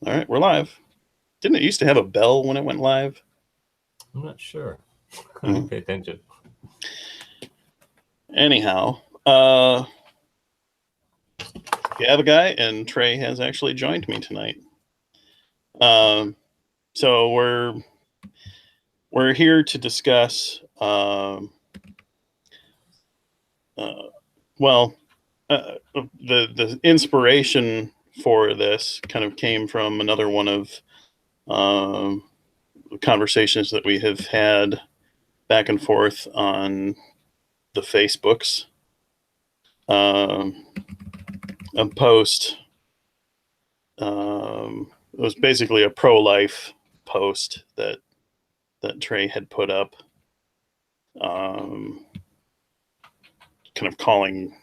All right, we're live. Didn't it used to have a bell when it went live? I'm not sure. I didn't pay attention. Anyhow, Gavagai and Trey has actually joined me tonight. So we're here to discuss. The inspiration for this kind of came from another one of conversations that we have had back and forth on the Facebooks. A post. It was basically a pro-life post that Trey had put up, kind of calling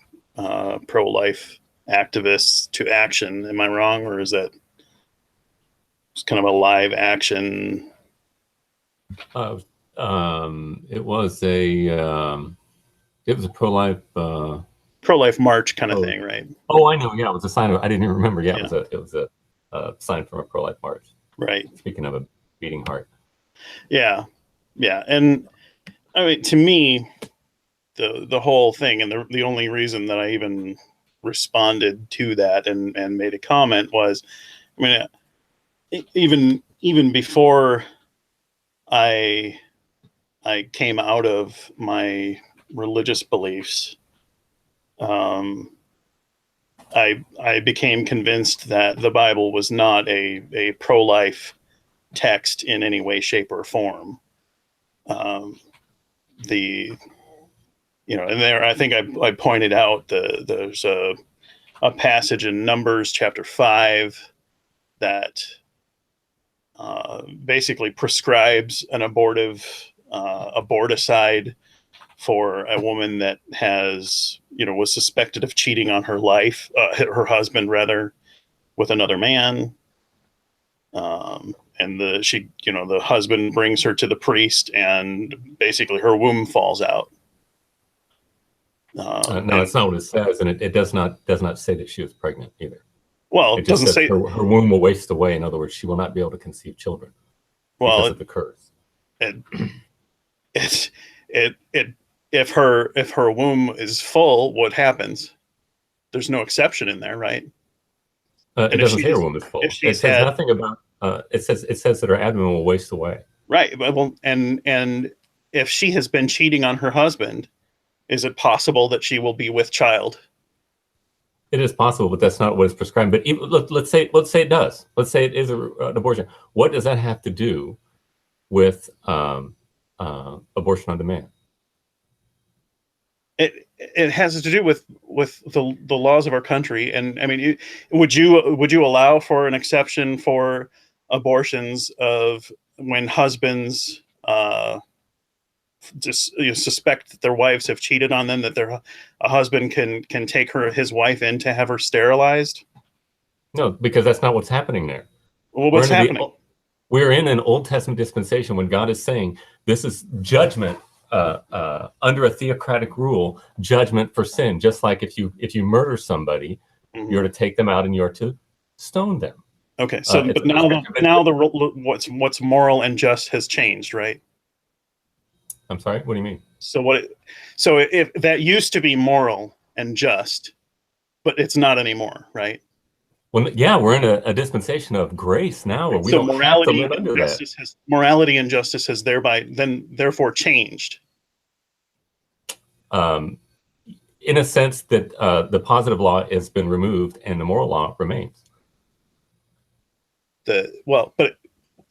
pro-life activists to action. Am I wrong, or is that just kind of a live action? It was a pro-life March kind of thing, right? Oh, I know. Yeah, it was a sign of. I didn't even remember. Yeah, yeah. It was a sign from a pro-life march. Right. Speaking of a beating heart. Yeah, and I mean, to me, the whole thing, and the only reason that I even responded to that and made a comment was, I mean, even before I came out of my religious beliefs, I became convinced that the Bible was not a pro-life text in any way, shape, or form. And there, I think I pointed out there's a passage in Numbers chapter 5 that basically prescribes an aborticide for a woman that was suspected of cheating on her her husband rather, with another man. And the husband brings her to the priest, and basically her womb falls out. No, it's not what it says, and it does not say that she was pregnant either. Well, it doesn't say her womb will waste away. In other words, she will not be able to conceive children because of the curse. If her womb is full, what happens? The's no exception in there, right? It doesn't say her womb is full. It says nothing about. It says that her abdomen will waste away. Right. Well, and if she has been cheating on her husband, is it possible that she will be with child? It is possible, but that's not what is prescribed. But even, let's say it does. Let's say it is an abortion. What does that have to do with abortion on demand? It has to do with the laws of our country. And I mean, would you allow for an exception for abortions of when husbands suspect that their wives have cheated on them, that a husband can take his wife in to have her sterilized? No, because that's not what's happening there. Well, what's happening? We're in an Old Testament dispensation when God is saying this is judgment under a theocratic rule, judgment for sin. Just like if you murder somebody, you're to take them out and you're to stone them. Okay, so but now what's moral and just has changed, right? I'm sorry, what do you mean? So if that used to be moral and just, but it's not anymore, right? Well, yeah, we're in a dispensation of grace now, where we don't have to live under that. Morality and justice has therefore changed. In a sense that the positive law has been removed and the moral law remains. But I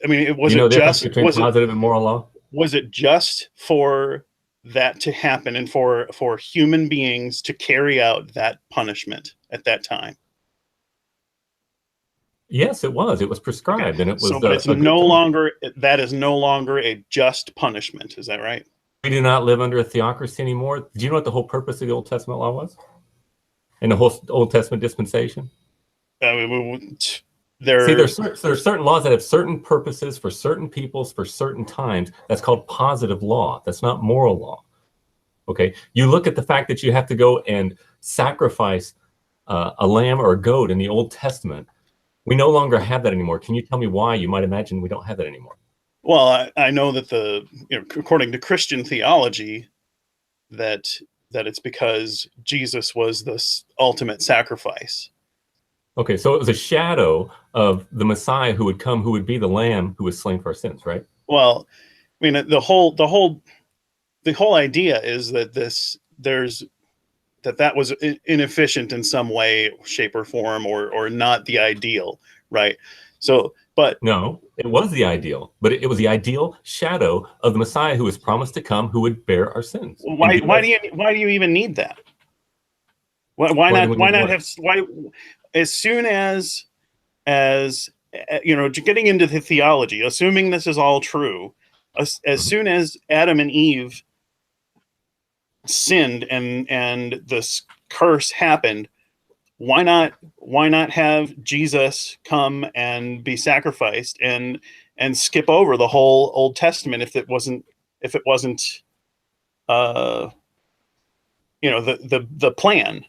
mean, was it just between positive and moral law? Was it just for that to happen and for human beings to carry out that punishment at that time? Yes, it was. It was prescribed, and it was. But it's no longer. That is no longer a just punishment. Is that right? We do not live under a theocracy anymore. Do you know what the whole purpose of the Old Testament law was? And the whole Old Testament dispensation? There's certain laws that have certain purposes for certain peoples for certain times. That's called positive law. That's not moral law. Okay, you look at the fact that you have to go and sacrifice a lamb or a goat in the Old Testament We no longer have that anymore. Can you tell me why you might imagine we don't have that anymore? Well, I know that according to Christian theology, that it's because Jesus was this ultimate sacrifice. Okay, so it was a shadow of the Messiah who would come, who would be the Lamb who was slain for our sins, right? Well, I mean, the whole idea is that that was inefficient in some way, shape, or form, or not the ideal, right? So, but no, it was the ideal, but it was the ideal shadow of the Messiah who was promised to come, who would bear our sins. Why do you even need that? Why not have as soon as getting into the theology, assuming this is all true, as soon as Adam and Eve sinned and this curse happened, why not have Jesus come and be sacrificed and skip over the whole Old Testament if it wasn't the plan.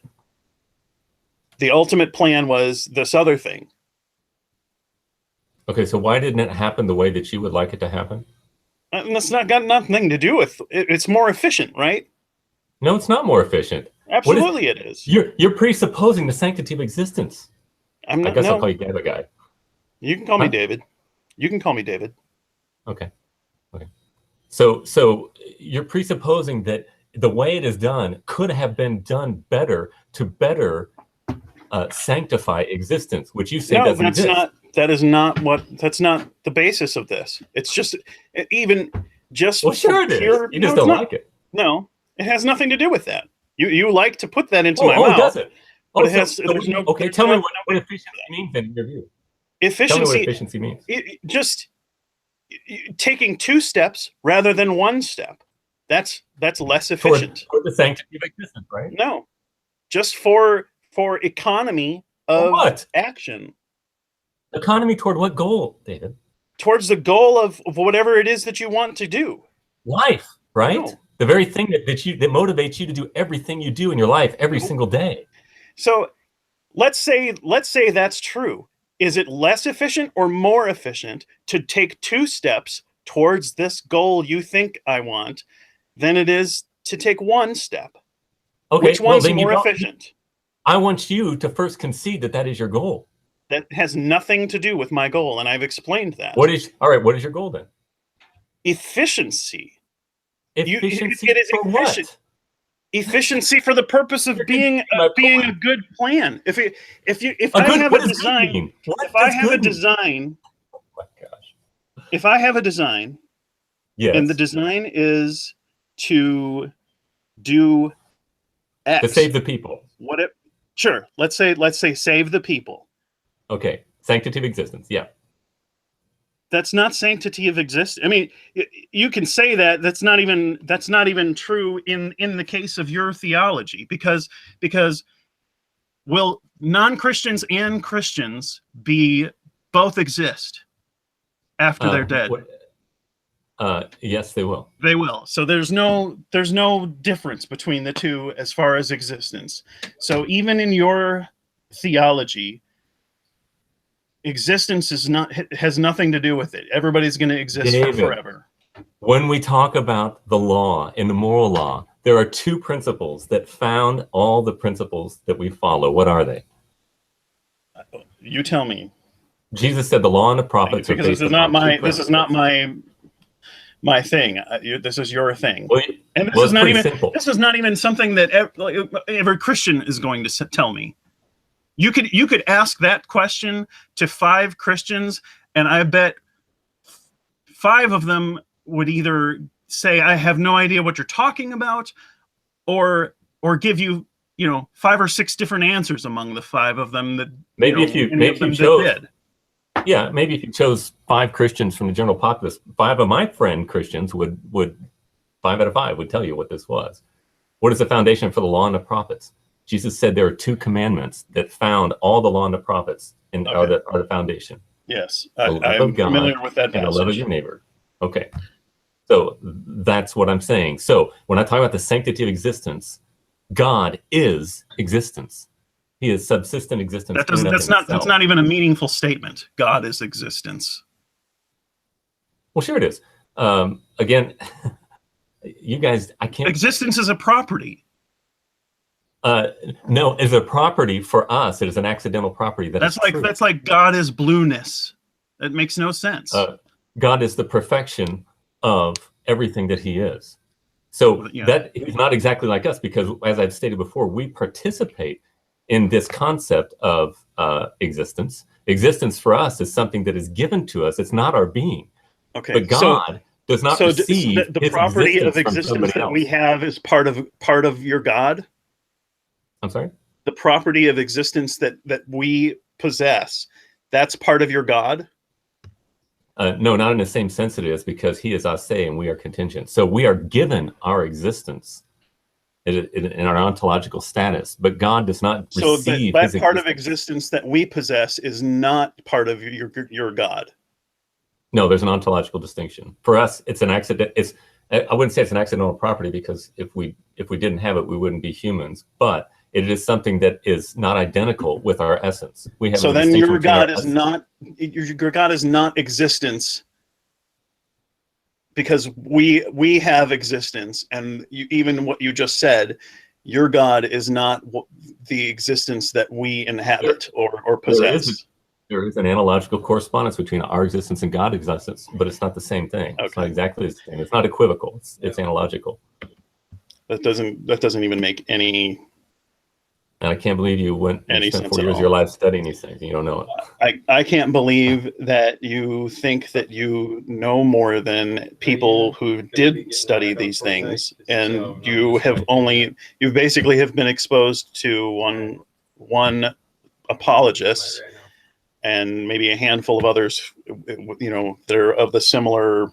The ultimate plan was this other thing. Okay, so why didn't it happen the way that you would like it to happen? And that's not got nothing to do with it. It's more efficient, right? No, it's not more efficient. Absolutely, it is. You're presupposing the sanctity of existence. I guess I'll call you Gavagai. You can call me David. You can call me David. Okay. So you're presupposing that the way it is done could have been done better to better sanctify existence, which you say doesn't exist. That's not the basis of this. It's just well, sure it is. You just don't like it. No, it has nothing to do with that. You like to put that into my mouth. Oh, does it? But there's no. Okay, tell me what efficiency means then in your view. Efficiency. Tell me what efficiency means. Just taking 2 steps rather than 1 step. That's less efficient. For the sanctity of existence, right? No, just for economy of action. Economy toward what goal, David? Towards the goal of whatever it is that you want to do. Life, right? No. The very thing that motivates you to do everything you do in your life every single day. So let's say that's true. Is it less efficient or more efficient to take 2 steps towards this goal you think I want than it is to take 1 step? Okay, which one's more efficient? I want you to first concede that is your goal. That has nothing to do with my goal, and I've explained that. What is your goal then? Efficiency. Efficiency it is for efficient. What? Efficiency for the purpose of being a good plan. If I have a design, oh my gosh. If I have a design, yes, and the design is to do X, to save the people. Sure. Let's say save the people. Okay, sanctity of existence. Yeah. That's not sanctity of existence. I mean, you can say that. That's not even true in the case of your theology, because will non-Christians and Christians both exist after they're dead? Yes, they will. They will. So there's no difference between the two as far as existence. So even in your theology, existence has nothing to do with it. Everybody's going to exist forever. When we talk about the law and the moral law, there are 2 principles that found all the principles that we follow. What are they? You tell me. Jesus said the law and the prophets are based this is not my thing. This is your thing. Well, and this is not even something that every Christian is going to tell me. You could ask that question to 5 Christians, and I bet 5 of them would either say, I have no idea what you're talking about, or give you 5 or 6 different answers among the 5 of them that maybe if you chose 5 Christians from the general populace, 5 of my friend Christians would 5 out of 5 would tell you what this was. What is the foundation for the law and the prophets? Jesus said there are 2 commandments that found all the law and the prophets and are the foundation. Yes, I'm familiar with that passage. And the love of your neighbor. Okay, so that's what I'm saying. So when I talk about the sanctity of existence, God is existence. He is subsistent existence. That's not even a meaningful statement. God is existence. Well, sure it is. Again, you guys, I can't. Existence is a property. No, it's a property for us. It is an accidental property. That's like God is blueness. It makes no sense. God is the perfection of everything that he is. So that he's not exactly like us, because as I've stated before, we participate in this concept of existence. Existence for us is something that is given to us. It's not our being. Okay. But God does not receive the property of existence that we have is part of your God. I'm sorry? The property of existence that we possess, that's part of your God? No, not in the same sense it is, because he is ase and we are contingent. So we are given our existence in our ontological status, but God does not receive that part of existence that we possess is not part of your God. No, there's an ontological distinction. For us, it's an accident. I wouldn't say it's an accidental property, because if we didn't have it, we wouldn't be humans. But it is something that is not identical with our essence. We have. So then your God is not existence, because we have existence, and even what you just said, your God is not the existence that we inhabit or possess. There is an analogical correspondence between our existence and God's existence, but it's not the same thing. Okay. It's not exactly the same. It's not equivocal. It's analogical. That doesn't even make any. And I can't believe you spent 4 years of your life studying these things and you don't know it. I can't believe that you think that you know more than people who did study these things, and you basically have been exposed to one apologist and maybe a handful of others, they're of the similar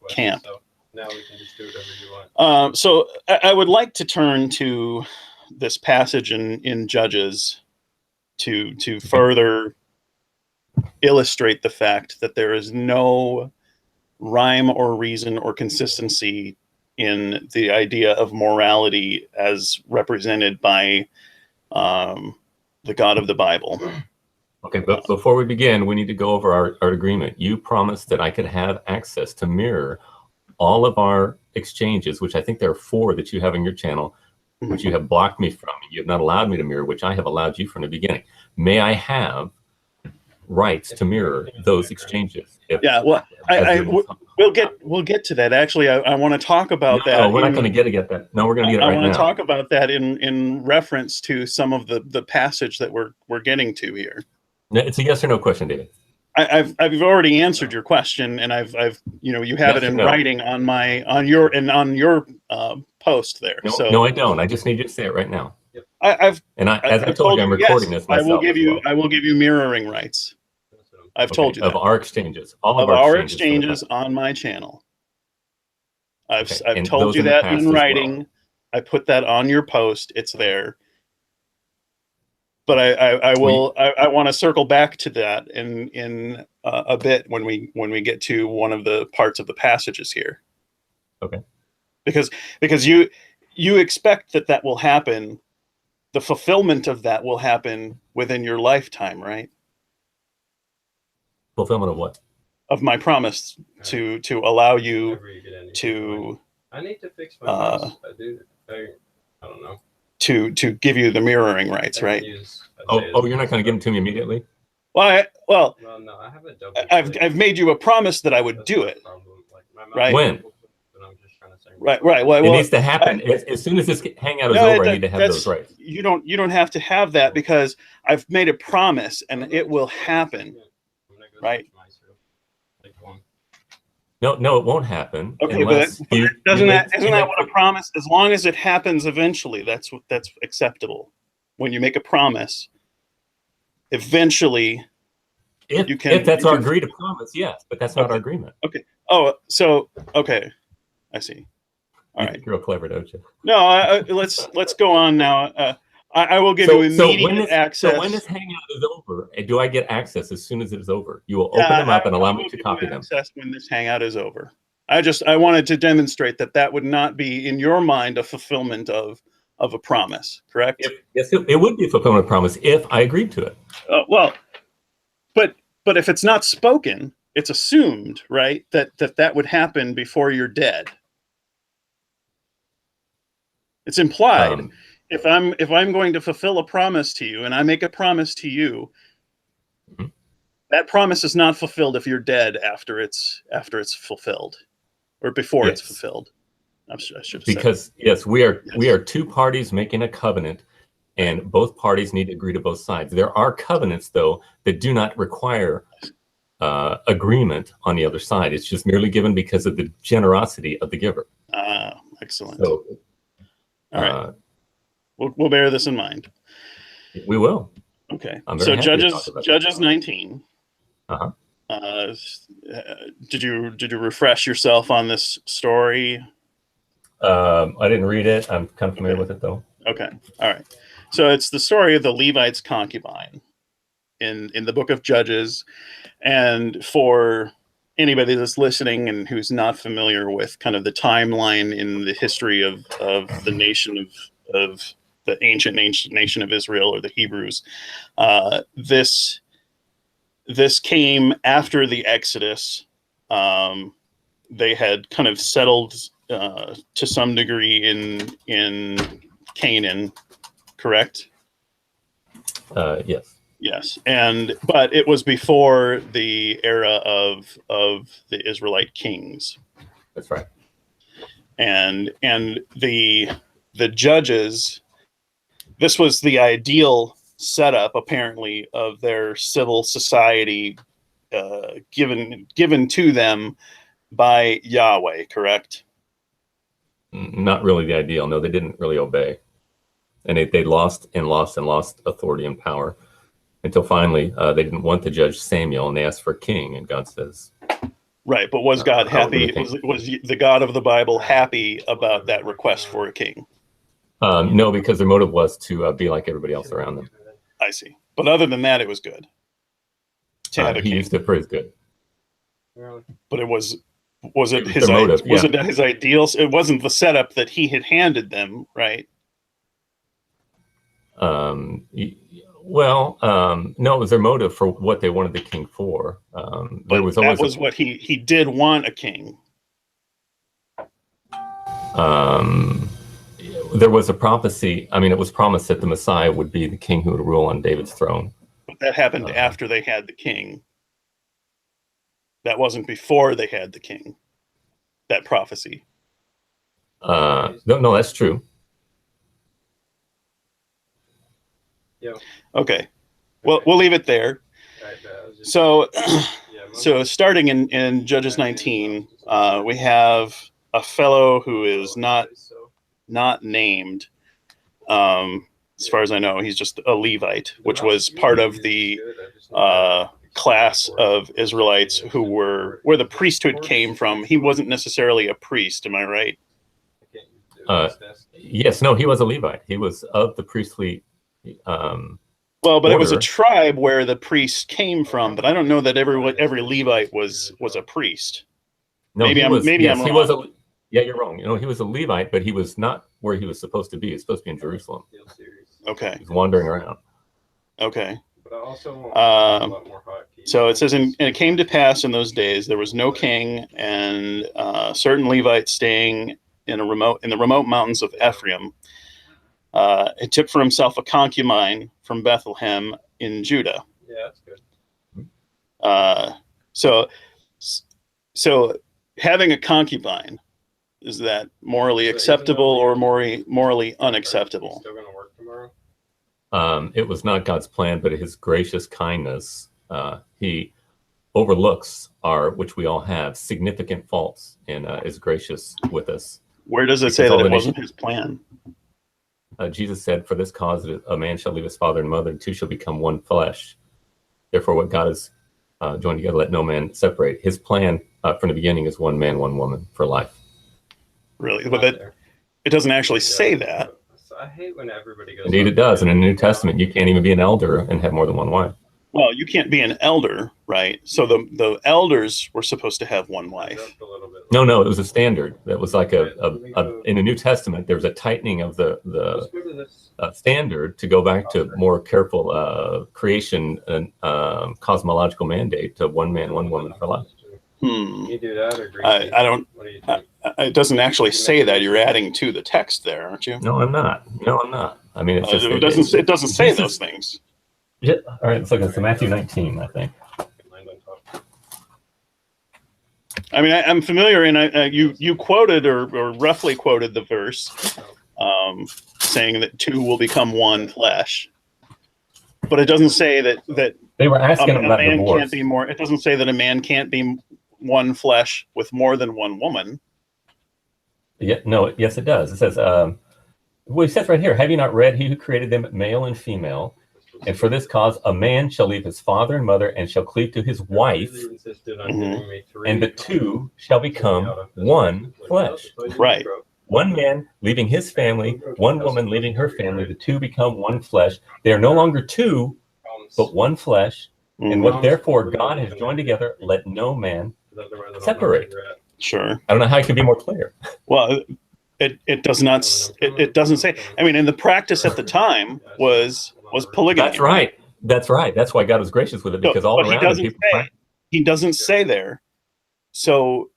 camp. So now we can just do whatever you want. So I would like to turn to this passage in Judges to further illustrate the fact that there is no rhyme or reason or consistency in the idea of morality as represented by the God of the Bible. Okay, but before we begin, we need to go over our agreement. You promised that I could have access to mirror all of our exchanges, which I think there are 4 that you have in your channel, which you have blocked me from. You have not allowed me to mirror, which I have allowed you from the beginning. May I have rights to mirror those exchanges? We'll get to that. Actually, I want to talk about that. No, we're not going to get that. No, we're going to get it right now. I want to talk about that in reference to some of the passage that we're getting to here. It's a yes or no question, David. I've already answered your question, and I've you have it in writing on your post there. No, I don't. I just need you to say it right now. As I told you, I'm recording this myself. I will give you mirroring rights. I've told you that. Of our exchanges, all of our exchanges on my channel. I've told you that in writing. Well. I put that on your post. It's there. But I want to circle back to that in a bit when we get to one of the parts of the passages here. Okay. Because you expect that will happen, the fulfillment of that will happen within your lifetime, right? Fulfillment of what? Of my promise to allow you to. I need to fix my mouse. I don't know. To give you the mirroring rights, right? You're not going to give them to me immediately? Well, no, I have a double. I've made you a promise that I would do it. Right? When? Right. Well, it needs to happen as soon as this hangout is over. I need to have those rights. You don't have to have that, because I've made a promise and it will happen. Right? No, it won't happen. Okay, but isn't that what a promise? As long as it happens eventually, that's acceptable. When you make a promise, eventually, if that's our agreed to promise, yes, but that's not our agreement. Okay. Oh, so okay, I see. All right. You're real clever, don't you? No, let's go on now. I will give you immediate access. So when this hangout is over, do I get access as soon as it is over? You will open them up and allow me to copy them. Access when this hangout is over. I wanted to demonstrate that would not be in your mind a fulfillment of of a promise, correct? Yes, it would be a fulfillment of promise if I agreed to it. Well, but if it's not spoken, it's assumed, right, that would happen before you're dead. It's implied. If I'm going to fulfill a promise to you, and I make a promise to you, mm-hmm. that promise is not fulfilled if you're dead after it's fulfilled, or before it's fulfilled. I should have because said. Yes, we are two parties making a covenant, and both parties need to agree to both sides. There are covenants, though, that do not require agreement on the other side. It's just merely given because of the generosity of the giver. Excellent. So, all right, we'll bear this in mind. We will. Okay. So Judges 19. Uh-huh. Did you refresh yourself on this story? I didn't read it. I'm kind of familiar with it, though. Okay. All right. So it's the story of the Levite's concubine in the book of Judges. And for anybody that's listening and who's not familiar with kind of the timeline in the history of the nation of the ancient nation of Israel, or the Hebrews, this came after the Exodus. They had kind of settled to some degree in Canaan, correct? Yes. Yes, but it was before the era of the Israelite kings. That's right. And the judges, this was the ideal setup, apparently, of their civil society given to them by Yahweh, correct? Not really the ideal. No, they didn't really obey. And they lost authority and power until finally they didn't want to judge Samuel, and they asked for a king, and God says... Right, but was God happy? Was the God of the Bible happy about that request for a king? No, because their motive was to be like everybody else around them. I see. But other than that, it was good to have a king. He used it for his good. But was it his motive? Was it his ideals? It wasn't the setup that he had handed them, right? No, it was their motive for what they wanted the king for. There was always what he did want a king. There was a prophecy. I mean, it was promised that the Messiah would be the king who would rule on David's throne. But that happened after they had the king. That wasn't before they had the king. That prophecy. No, that's true. Yeah. Okay. Well, we'll leave it there. So starting in Judges 19, we have a fellow who is not named. As far as I know, he's just a Levite, which was part of the class of Israelites who were where the priesthood came from. He wasn't necessarily a priest. Am I right? Yes. No, he was a Levite. He was of the priestly. But it was a tribe where the priests came from. But I don't know that every Levite was a priest. No, I'm wrong. You're wrong. He was a Levite, but he was not where he was supposed to be. He was supposed to be in Jerusalem. Okay. He was wandering around. Okay. So it says, and it came to pass in those days there was no king, and certain Levites staying in the remote mountains of Ephraim. He took for himself a concubine from Bethlehem in Judah. Yeah, that's good. So having a concubine, is that morally acceptable or morally unacceptable? Still gonna work tomorrow? It was not God's plan, but his gracious kindness. He overlooks which we all have, significant faults, and is gracious with us. Where does it say that it wasn't his plan? Jesus said, "For this cause a man shall leave his father and mother, and two shall become one flesh. Therefore, what God has joined together, let no man separate." His plan from the beginning is one man, one woman for life. Really? But it doesn't actually say that. I hate when everybody goes. Indeed, it does. And in the New Testament, you can't even be an elder and have more than one wife. Well, you can't be an elder, right? So the elders were supposed to have one wife. No, it was a standard. That was like in the New Testament, there was a tightening of the standard to go back to more careful creation and cosmological mandate to one man, one woman for life. You do that or green I don't. What do you think? It doesn't actually say that. You're adding to the text there, aren't you? No, I'm not. I mean, it's just, it doesn't. It doesn't say those things. Yeah. All right, let's look at Matthew 19, I think. I mean, I'm familiar, and you quoted or roughly quoted the verse, saying that two will become one flesh, but it doesn't say that They were asking a about man divorce. can't be more. It doesn't say that a man can't be one flesh with more than one woman. Yeah, no, yes, it does. It says, well, it says right here, have you not read, he who created them male and female, and for this cause a man shall leave his father and mother and shall cleave to his wife, and the two shall become one flesh. Right. One man leaving his family, one woman leaving her family, the two become one flesh. They are no longer two, but one flesh. And what therefore God has joined together, let no man separate. Sure. I don't know how it could be more clear. Well, it does not. It doesn't say. I mean, and the practice at the time was polygamy. That's right. That's right. That's why God was gracious with it, because all around it, people. He doesn't say there. So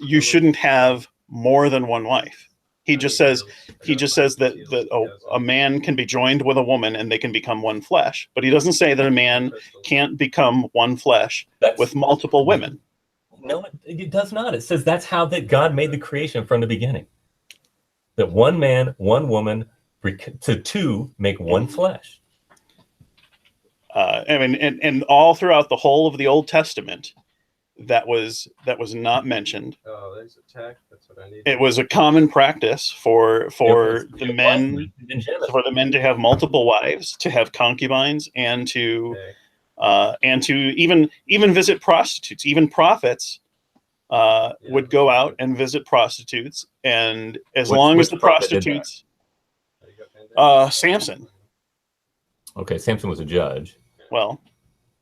you shouldn't have more than one wife. He just says that a man can be joined with a woman and they can become one flesh. But he doesn't say that a man can't become one flesh with multiple women. No, it does not. It says that's how that God made the creation from the beginning. That one man, one woman, to two make one flesh. I mean, and all throughout the whole of the Old Testament, that was not mentioned. Oh, there's a text. That's what I need. It was a common practice for the men to have multiple wives, to have concubines, and to even visit prostitutes. Even prophets would go out and visit prostitutes, and as long as the prostitutes, Samson. Okay, Samson was a judge. Well,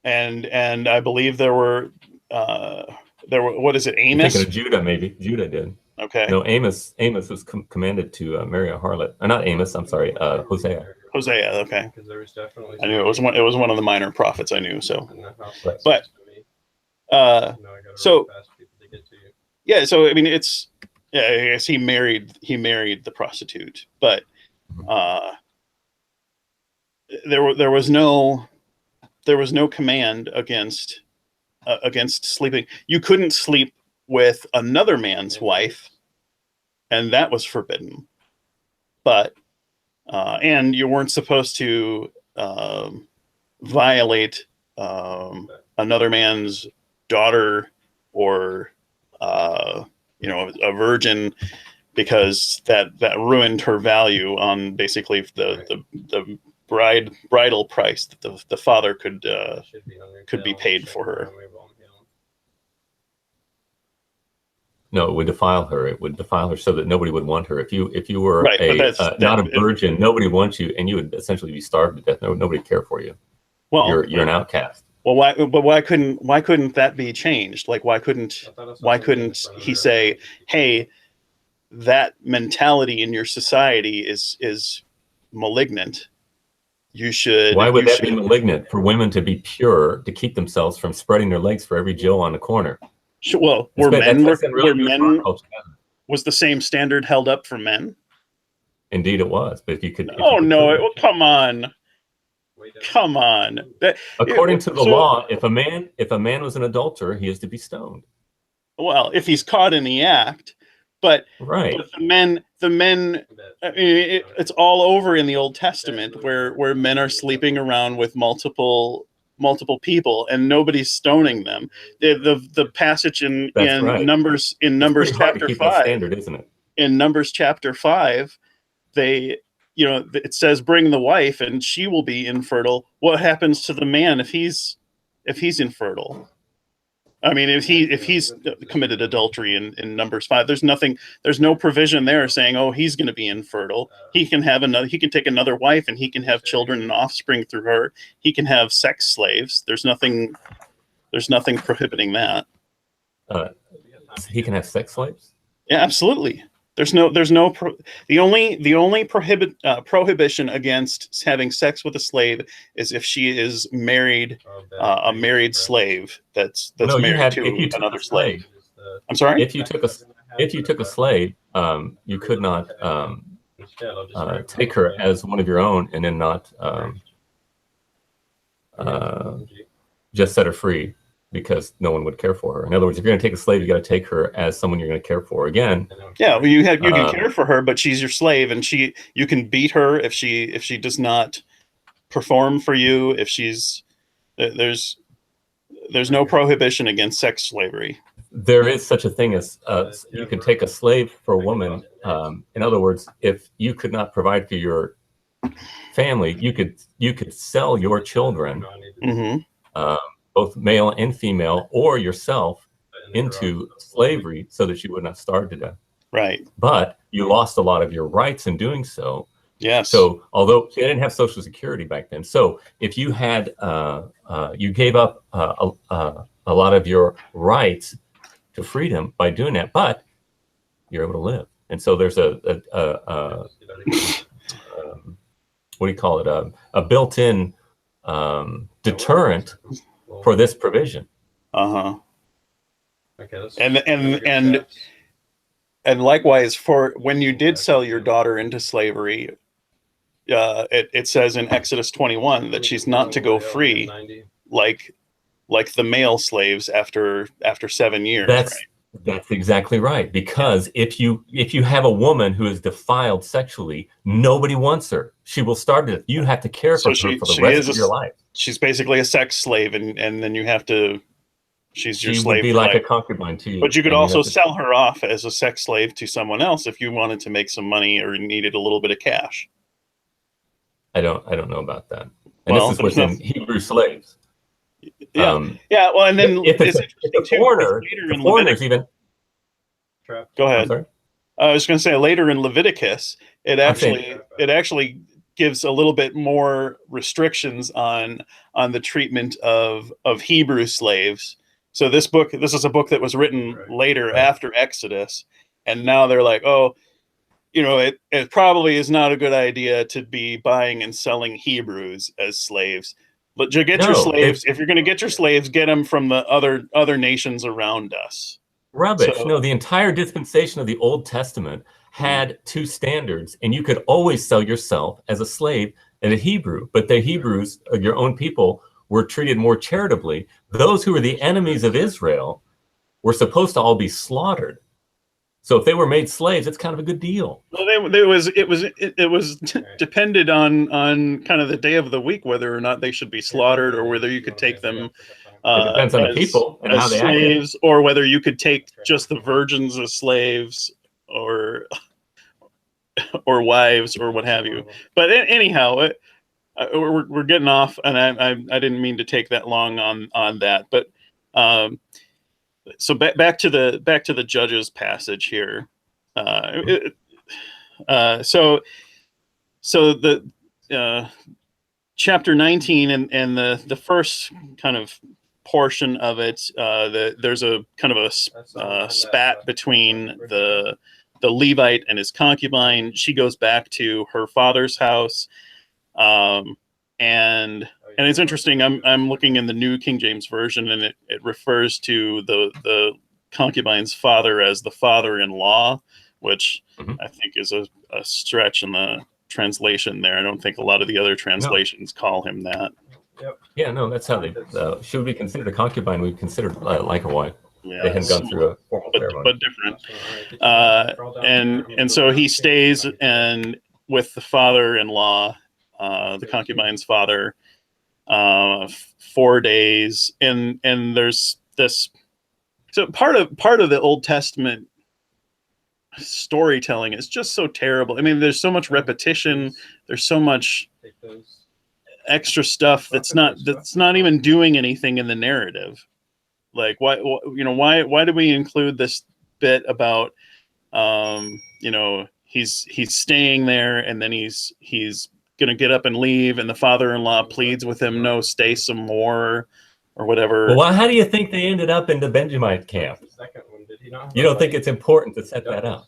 and I believe there were what is it, Amos? You're thinking of Judah, maybe. Judah did. Okay. No, Amos was commanded to marry a harlot. Not Amos. I'm sorry. Hosea. Hosea. Okay. Because there was definitely. I knew it was one of the minor prophets. I knew so. But so yeah. So I mean, I guess he married the prostitute, but there was no command against sleeping. You couldn't sleep with another man's wife, and that was forbidden. But and you weren't supposed to violate another man's daughter or a virgin, because that ruined her value on basically the bridal price that the father could be paid for her. No, it would defile her. It would defile her so that nobody would want her. If you were right, not a virgin, nobody wants you, and you would essentially be starved to death. Nobody would care for you. Well, you're an outcast. Well, why couldn't that be changed? Like, why couldn't he say, hey, that mentality in your society is malignant. You should. Why would that be malignant for women to be pure, to keep themselves from spreading their legs for every Joe on the corner? Well, was the same standard held up for men? Indeed, it was. But if you could, come on. According to the law, if a man was an adulterer, he is to be stoned. Well, if he's caught in the act, but right. But the men. I mean, it's all over in the Old Testament where men are sleeping around with multiple people and nobody's stoning them. The passage in Numbers chapter 5, standard, isn't it? In Numbers chapter 5, it says bring the wife and she will be infertile. What happens to the man if he's infertile? I mean, if he's committed adultery in Numbers 5, there's no provision there saying, oh, he's going to be infertile. He can take another wife, and he can have children and offspring through her. He can have sex slaves. There's nothing prohibiting that. He can have sex slaves? Yeah, absolutely. The only prohibition against having sex with a slave is if she is married, a married slave that's married to another slave. I'm sorry. If you took a slave, you could not take her as one of your own and then not just set her free because no one would care for her. In other words, if you're going to take a slave, you got to take her as someone you're going to care for. Again, yeah, well, you can care for her, but she's your slave, and you can beat her if she does not perform for you. If there's no prohibition against sex slavery. There is such a thing as you can take a slave for a woman. In other words, if you could not provide for your family, you could sell your children. Mm-hmm. Both male and female, or yourself, into slavery so that you would not starve to death. Right. But you lost a lot of your rights in doing so. Yes. So although they didn't have Social Security back then, so if you had you gave up a lot of your rights to freedom by doing that, but you're able to live. And so there's a what do you call it? A built-in deterrent for this provision. Okay, and likewise, for when you did sell your daughter into slavery, it says in Exodus 21 that she's not to go free like the male slaves after 7 years. That's exactly right. Because if you have a woman who is defiled sexually, nobody wants her. She will starve to death. You have to care for her for the rest of your life. She's basically a sex slave, and then you have to. She's your slave. She would be like a concubine to you. But you could also sell her off as a sex slave to someone else if you wanted to make some money or needed a little bit of cash. I don't know about that. And this is within Hebrew slaves. Yeah. Well, and then if it's a foreigner, the foreigners even. Go ahead. I was going to say later in Leviticus, it actually gives a little bit more restrictions on the treatment of Hebrew slaves. So this is a book that was written later after Exodus, and now they're like, oh, it probably is not a good idea to be buying and selling Hebrews as slaves. But you get your slaves. If you're going to get your slaves, get them from the other nations around us. Rubbish. No, the entire dispensation of the Old Testament had two standards, and you could always sell yourself as a slave and a Hebrew. But the Hebrews, your own people, were treated more charitably. Those who were the enemies of Israel were supposed to all be slaughtered. So if they were made slaves, it's kind of a good deal. Well, it was depended on kind of the day of the week whether or not they should be slaughtered, or whether you could take them. It depends on the people and how they slaves, or whether you could take just the virgins as slaves, or wives, or what have you. But anyhow, we're getting off, and I didn't mean to take that long on that, but. So back to the Judges passage here. So the chapter 19 and the first kind of portion of it, there's a kind of a spat between the Levite and his concubine. She goes back to her father's house, and it's interesting. I'm looking in the New King James Version, and it refers to the concubine's father as the father-in-law, which I think is a stretch in the translation there. I don't think a lot of the other translations call him that. Yep. Yeah, no, that's how they should be considered a concubine. We considered like a wife. Yeah, they hadn't gone through a formal ceremony, but different. And so he stays and with the father-in-law, the concubine's father, 4 days, and there's this. So part of the Old Testament storytelling is just so terrible. I mean, there's so much repetition. There's so much extra stuff that's not even doing anything in the narrative. Like, why did we include this bit about, he's staying there, and then he's gonna get up and leave, and the father-in-law pleads with him, no, stay some more, or whatever. Well, how do you think they ended up in the Benjamite camp? You don't think it's important to set that up?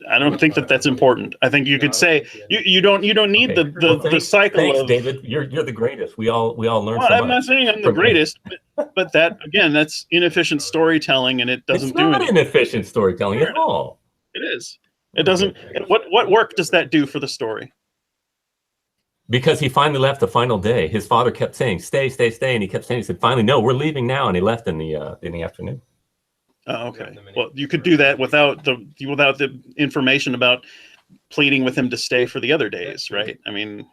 I don't think that that's important. I think you could say you don't need the cycle. Thanks, of David. You're the greatest. We all learn. Well, so I'm much not saying I'm the greatest, but that again, that's inefficient storytelling, and it doesn't do anything. It's not inefficient storytelling at all. It is. It doesn't. What work does that do for the story? Because he finally left the final day. His father kept saying, "Stay, stay, stay," and he kept saying, "He said, finally, no, we're leaving now," and he left in the afternoon. Oh, okay. Well, you could do that without the information about pleading with him to stay for the other days, right? I mean,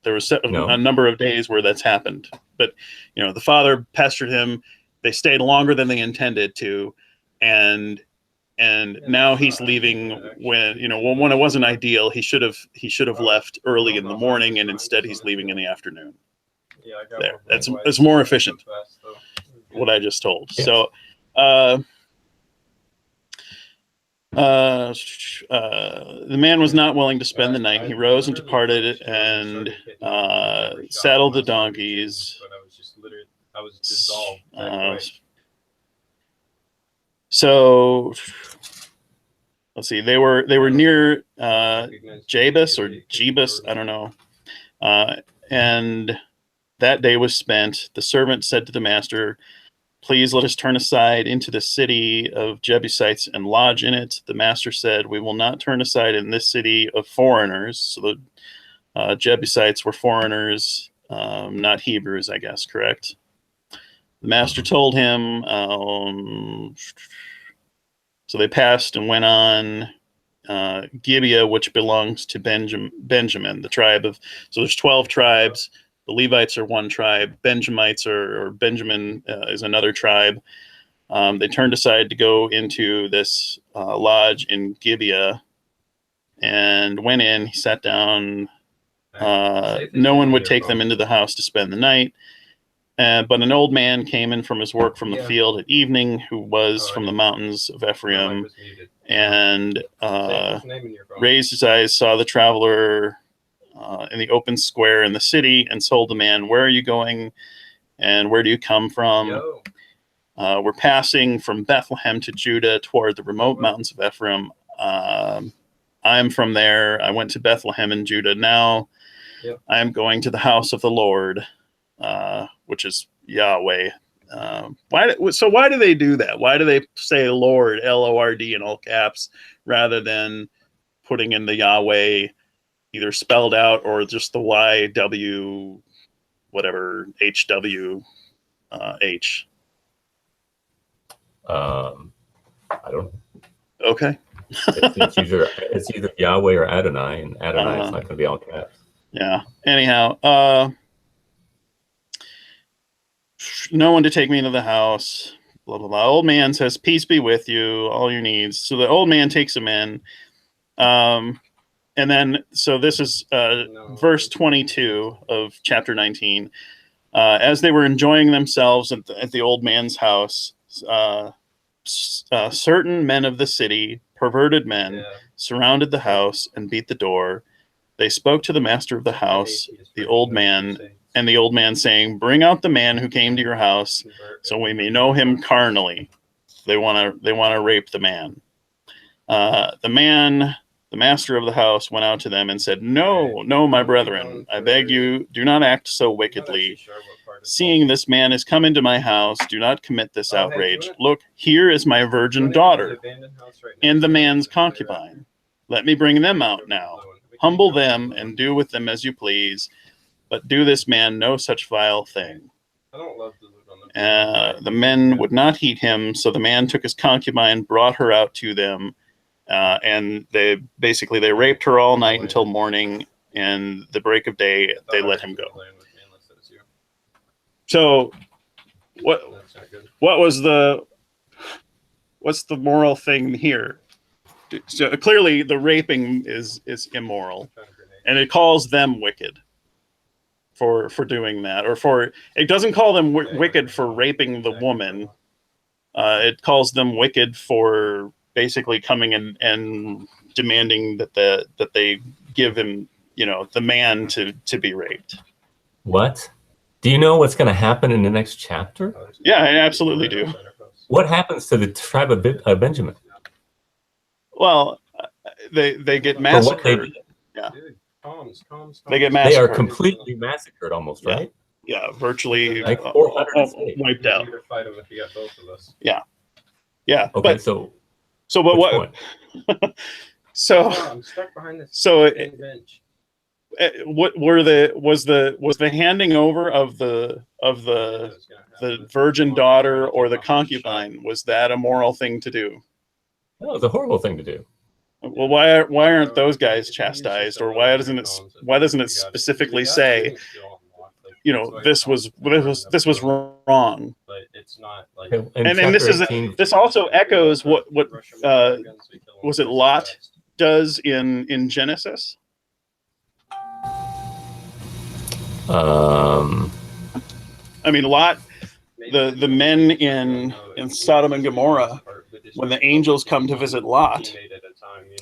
there was a number of days where that's happened, but the father pestered him. They stayed longer than they intended to, and now he's leaving when when it wasn't ideal. He should have left early in the morning, and instead he's leaving in the afternoon. There, it's more efficient. What I just told. Yes. So. The man was not willing to spend the night. He rose and departed and saddled the donkeys. So let's see. They were near Jebus or Jebus, I don't know. And that day was spent. The servant said to the master, "Please let us turn aside into the city of Jebusites and lodge in it." The master said, "We will not turn aside in this city of foreigners." So the Jebusites were foreigners, not Hebrews, I guess, correct? The master told him, so they passed and went on Gibeah, which belongs to Benjamin, the tribe of, so there's 12 tribes. The Levites are one tribe. Benjamites or Benjamin is another tribe. They turned aside to go into this lodge in Gibeah and went in. He sat down. No one would take them into the house to spend the night. But an old man came in from his work from the field at evening, who was from the mountains of Ephraim, and raised his eyes, saw the traveler in the open square in the city, and told the man, "Where are you going, and where do you come from?" "We're passing from Bethlehem to Judah toward the remote mountains of Ephraim. I'm from there. I went to Bethlehem in Judah. Now I am going to the house of the Lord," which is Yahweh. Why do they do that? Why do they say Lord, Lord, in all caps, rather than putting in the Yahweh either spelled out or just the YW, whatever, HW, H? I don't know. Okay. it's either Yahweh or Adonai, and Adonai is not going to be all caps. Yeah. Anyhow, no one to take me into the house. Blah blah blah. Old man says, "Peace be with you. All your needs." So the old man takes him in. And then, so this is verse 22 of chapter 19. As they were enjoying themselves at the old man's house, certain men of the city, perverted men, surrounded the house and beat the door. They spoke to the master of the house, the old man saying, "Bring out the man who came to your house, so we may know him carnally." They want to rape the man. The master of the house went out to them and said, "No, no, my brethren, I beg you, do not act so wickedly. Seeing this man has come into my house, do not commit this outrage. Look, here is my virgin daughter and the man's concubine. Let me bring them out now. Humble them and do with them as you please, but do this man no such vile thing." The men would not heed him, so the man took his concubine, brought her out to them, and they raped her all night until morning, and the break of day they let him go. So what's the moral thing here? So clearly the raping is immoral, and it calls them wicked for doing that, or it doesn't call them wicked for raping the woman. It calls them wicked for basically coming and demanding that they give him, the man to be raped. What? Do you know what's going to happen in the next chapter? Yeah, I absolutely do. What happens to the tribe of Benjamin? Well, they get massacred. Yeah. They get massacred. They are completely massacred almost, Yeah. right? Yeah, virtually Like 400 wiped out. Fight them if you got both of us. Yeah. Yeah. Okay, but so but what? Point? So I'm stuck behind this so bench. What was the handing over of the virgin daughter or the concubine, was that a moral thing to do? That was a horrible thing to do. Well, why aren't those guys chastised, or why doesn't it specifically say, this was wrong? But it's not like, and this also echoes what was it Lot does in Genesis? Um, I mean, Lot, the men in Sodom and Gomorrah, when the angels come to visit Lot,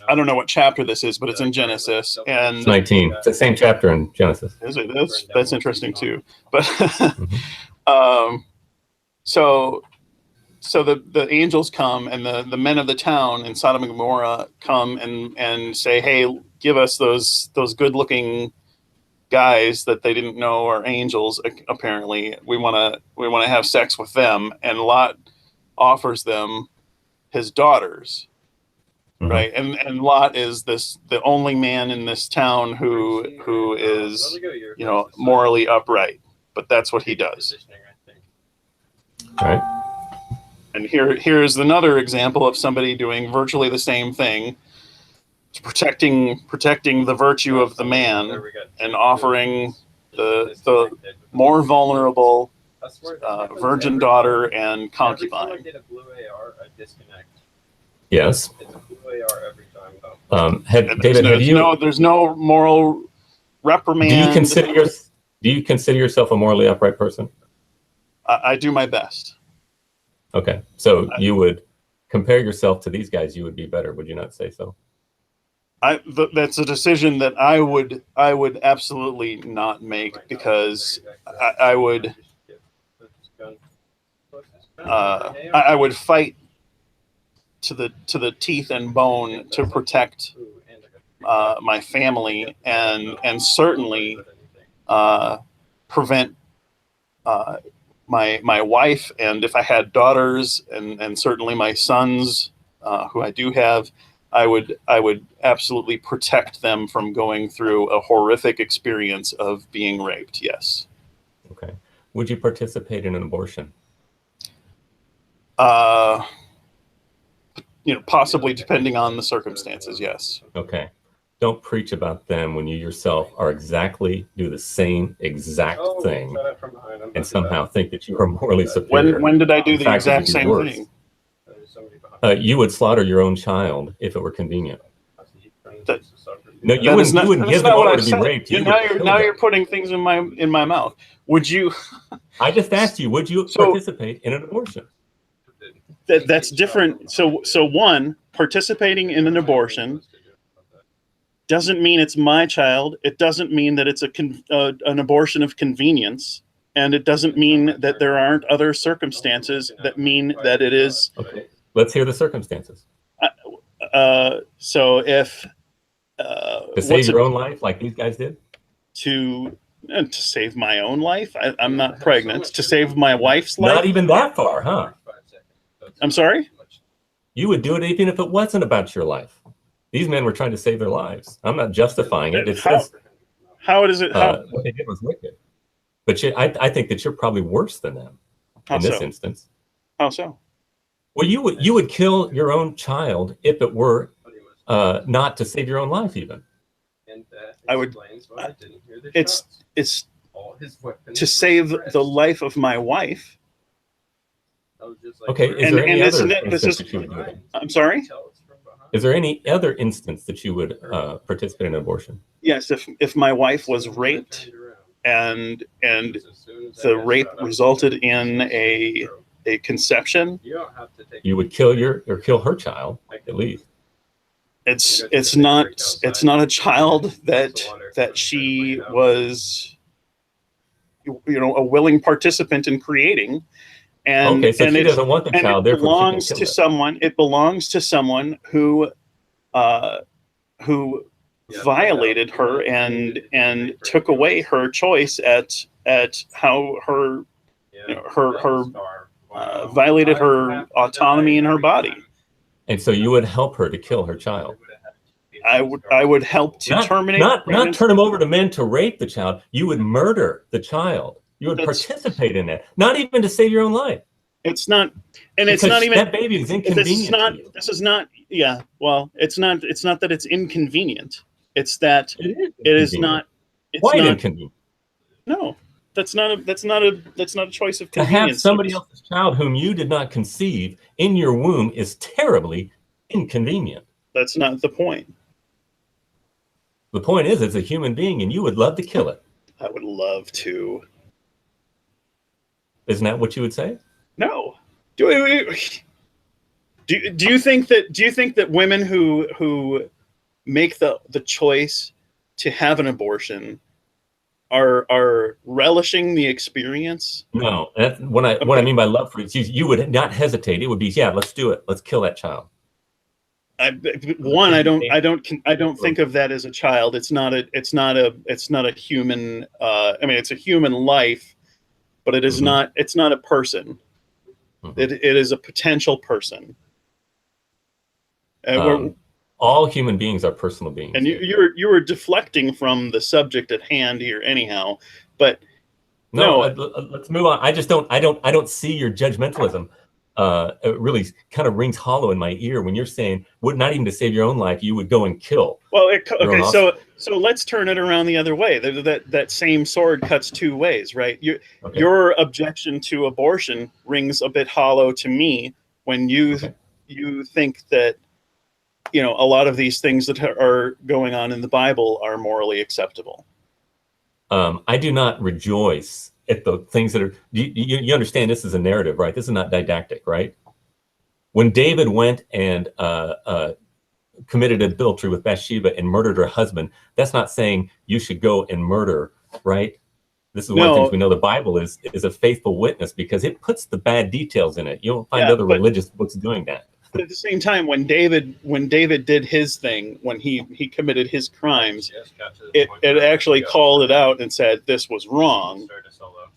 I don't know what chapter this is, but it's in Genesis, and it's 19. It's the same chapter in Genesis. Is it? That's interesting too. But so the angels come, and the men of the town in Sodom and Gomorrah come and say, hey, give us those good-looking guys that they didn't know are angels. Apparently, we want to have sex with them. And Lot offers them his daughters, right? And Lot is the only man in this town who is morally upright. But that's what he does. Right. And here's another example of somebody doing virtually the same thing, protecting the virtue of the man and offering the more vulnerable virgin daughter and concubine. Yes. David, there's no moral reprimand. Do you consider yourself a morally upright person? I do my best. Okay, so you would compare yourself to these guys. You would be better, would you not say so? That's a decision that I would absolutely not make, because I would fight to the teeth and bone to protect my family and certainly prevent my wife, and if I had daughters and certainly my sons, who I do have, I would absolutely protect them from going through a horrific experience of being raped. Yes. Okay. Would you participate in an abortion? Possibly, depending on the circumstances. Yes. Okay. Don't preach about them when you yourself do the same exact thing and somehow think that you are morally superior. When did I do the exact same thing? You would slaughter your own child if it were convenient. No, you wouldn't give them over to be raped. Now you're putting things in my mouth. Would you? I just asked you. Would you participate in an abortion? That's different. So one, participating in an abortion doesn't mean it's my child. It doesn't mean that it's an abortion of convenience, and it doesn't mean that there aren't other circumstances that mean that it is. Okay, let's hear the circumstances. So if to save your own life, like these guys did, to save my own life, I'm not pregnant. To save my wife's life, not even that far, huh? I'm sorry. You would do it even if it wasn't about your life. These men were trying to save their lives. I'm not justifying it. It says how is it? What they did was wicked. But I think that you're probably worse than them in this instance. How so? Well, you would kill your own child if it were not to save your own life, even. I would. It's to save the life of my wife. Okay. Is there any other instance that you would do it? I'm sorry. Is there any other instance that you would participate in an abortion? Yes, if my wife was raped and the rape resulted in a conception. You don't have to take. You would kill her child at least. It's not a child that she was, a willing participant in creating. And okay, so she doesn't want the child. It belongs to someone. It belongs to someone who violated her and took away her choice at how her violated her autonomy in her body. And so you would help her to kill her child. I would help to terminate. Not turn him over to men to rape the child. You would murder the child. You would participate in that. Not even to save your own life. It's not, and because it's not even that baby is inconvenient. This is not. Yeah. Well, it's not that it's inconvenient. It's that it is not. It's Why not inconvenient? No, that's not a choice of convenience. To have somebody else's child whom you did not conceive in your womb is terribly inconvenient. That's not the point. The point is, it's a human being, and you would love to kill it. I would love to. Isn't that what you would say? No. Do you think that women who make the choice to have an abortion are relishing the experience? No. That's what I mean by love for it. You would not hesitate. It would be, yeah, let's do it. Let's kill that child. I don't think of that as a child. It's not a human. I mean, it's a human life, but it is not. It's not a person. It is a potential person. All human beings are personal beings. And you were deflecting from the subject at hand here, anyhow. But no, let's move on. I don't see your judgmentalism. It really kind of rings hollow in my ear when you're saying, would not even to save your own life, you would go and kill. Well, okay, so let's turn it around the other way. That same sword cuts two ways, right? Your objection to abortion rings a bit hollow to me when you think that a lot of these things that are going on in the Bible are morally acceptable. I do not rejoice at the things that are, you understand this is a narrative, right? This is not didactic, right? When David went and committed adultery with Bathsheba and murdered her husband, that's not saying you should go and murder, right? This is one of the things we know the Bible is a faithful witness because it puts the bad details in it. You don't find other religious books doing that. But at the same time, when David did his thing, when he committed his crimes, it actually called it out and said this was wrong.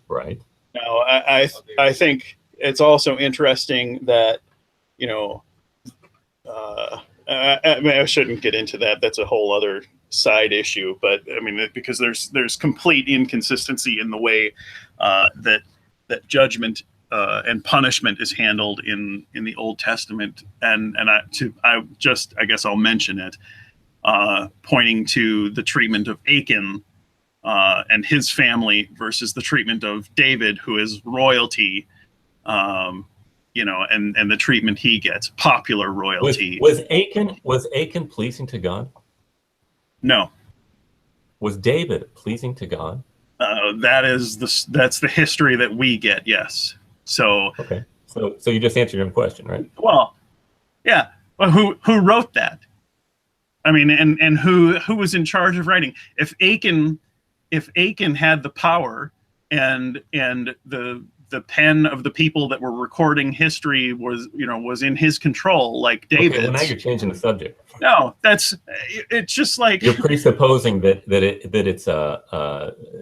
Right. Now, I think it's also interesting that I shouldn't get into that. That's a whole other side issue. But I mean, because there's complete inconsistency in the way that judgment and punishment is handled in the Old Testament, and I guess I'll mention it, pointing to the treatment of Achan and his family versus the treatment of David, who is royalty, and the treatment he gets, popular royalty. Was Achan pleasing to God? No. Was David pleasing to God? That's the history that we get. Yes. So okay. So you just answered your own question, right? Well, yeah. Well, who wrote that? I mean, and who was in charge of writing? If Achan had the power and the pen of the people that were recording history was in his control, like David. Okay, well, now you're changing the subject. No, it's just like you're presupposing that it's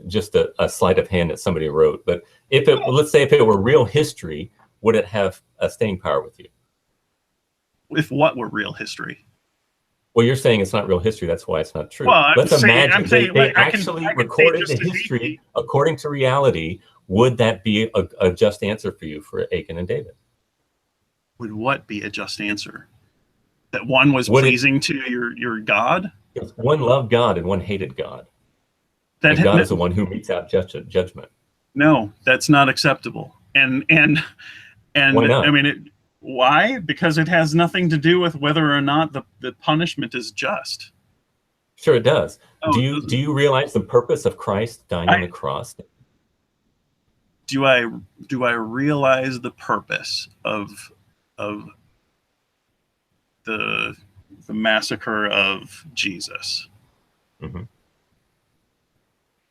just a sleight of hand that somebody wrote. But let's say if it were real history, would it have a staying power with you? If what were real history? Well, you're saying it's not real history. That's why it's not true. Well, let's imagine they actually recorded the history according to reality. Would that be a just answer for you for Achan and David? Would what be a just answer? That one was pleasing to your God? Yes, one loved God and one hated God. And God is the one who metes out judgment. No, that's not acceptable. And why not? I mean, why? Because it has nothing to do with whether or not the punishment is just. Sure, it does. Do you realize the purpose of Christ dying on the cross? do I realize the purpose of the massacre of Jesus? Mm-hmm.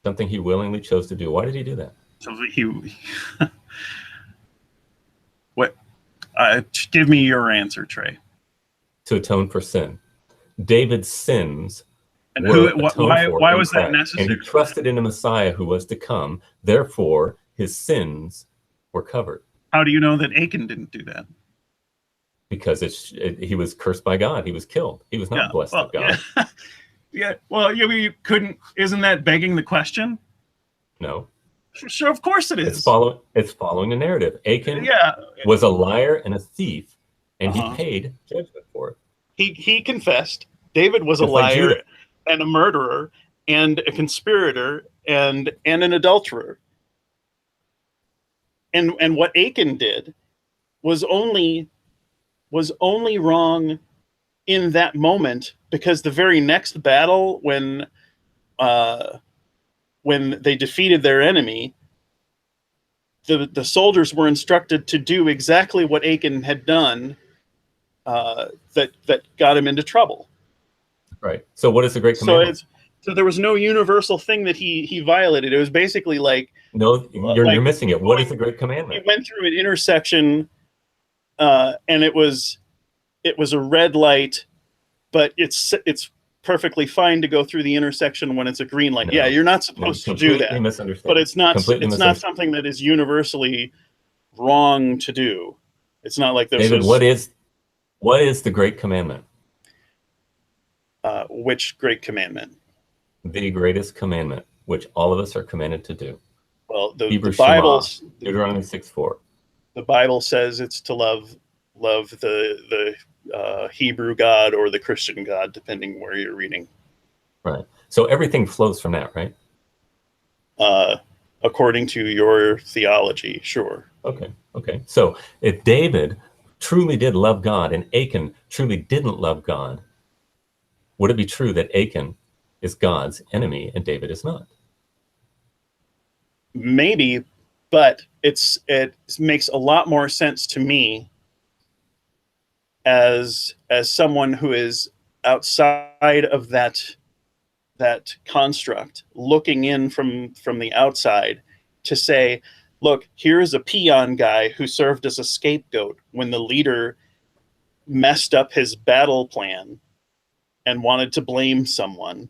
Something he willingly chose to do. Why did he do that? So what? Give me your answer, Trey. To atone for sin. David's sins And were atoned for why in was that Christ. necessary? And he trusted in the Messiah who was to come. Therefore, his sins were covered. How do you know that Achan didn't do that? Because he was cursed by God. He was killed. He was not blessed of God. Yeah. Yeah. Well, you couldn't. Isn't that begging the question? No. Sure, of course it is. It's following the narrative. Achan Yeah. was a liar and a thief, and he Uh-huh. paid judgment for it. He confessed. David was a Just like liar Judah. and a murderer and a conspirator and an adulterer. And what Achan did was only wrong in that moment, because the very next battle, when they defeated their enemy, the soldiers were instructed to do exactly what Achan had done, that got him into trouble. Right. So what is the great commandment? So there was no universal thing that he violated. It was basically like, No, you're missing it. What is the great he commandment? went through an intersection, and it was a red light, but it's perfectly fine to go through the intersection when it's a green light. No. Yeah, you're not supposed to do that. But it's not something that is universally wrong to do. It's not like there's David, what is the great commandment? Which great commandment? The greatest commandment, which all of us are commanded to do. Well, the Bible, Deuteronomy 6:4. The Bible says it's to love the Hebrew God or the Christian God, depending where you're reading. Right. So everything flows from that, right? According to your theology, sure. Okay. So if David truly did love God and Achan truly didn't love God, would it be true that Achan is God's enemy and David is not? Maybe, but it makes a lot more sense to me as someone who is outside of that construct, looking in from the outside, to say, look, here's a peon guy who served as a scapegoat when the leader messed up his battle plan and wanted to blame someone.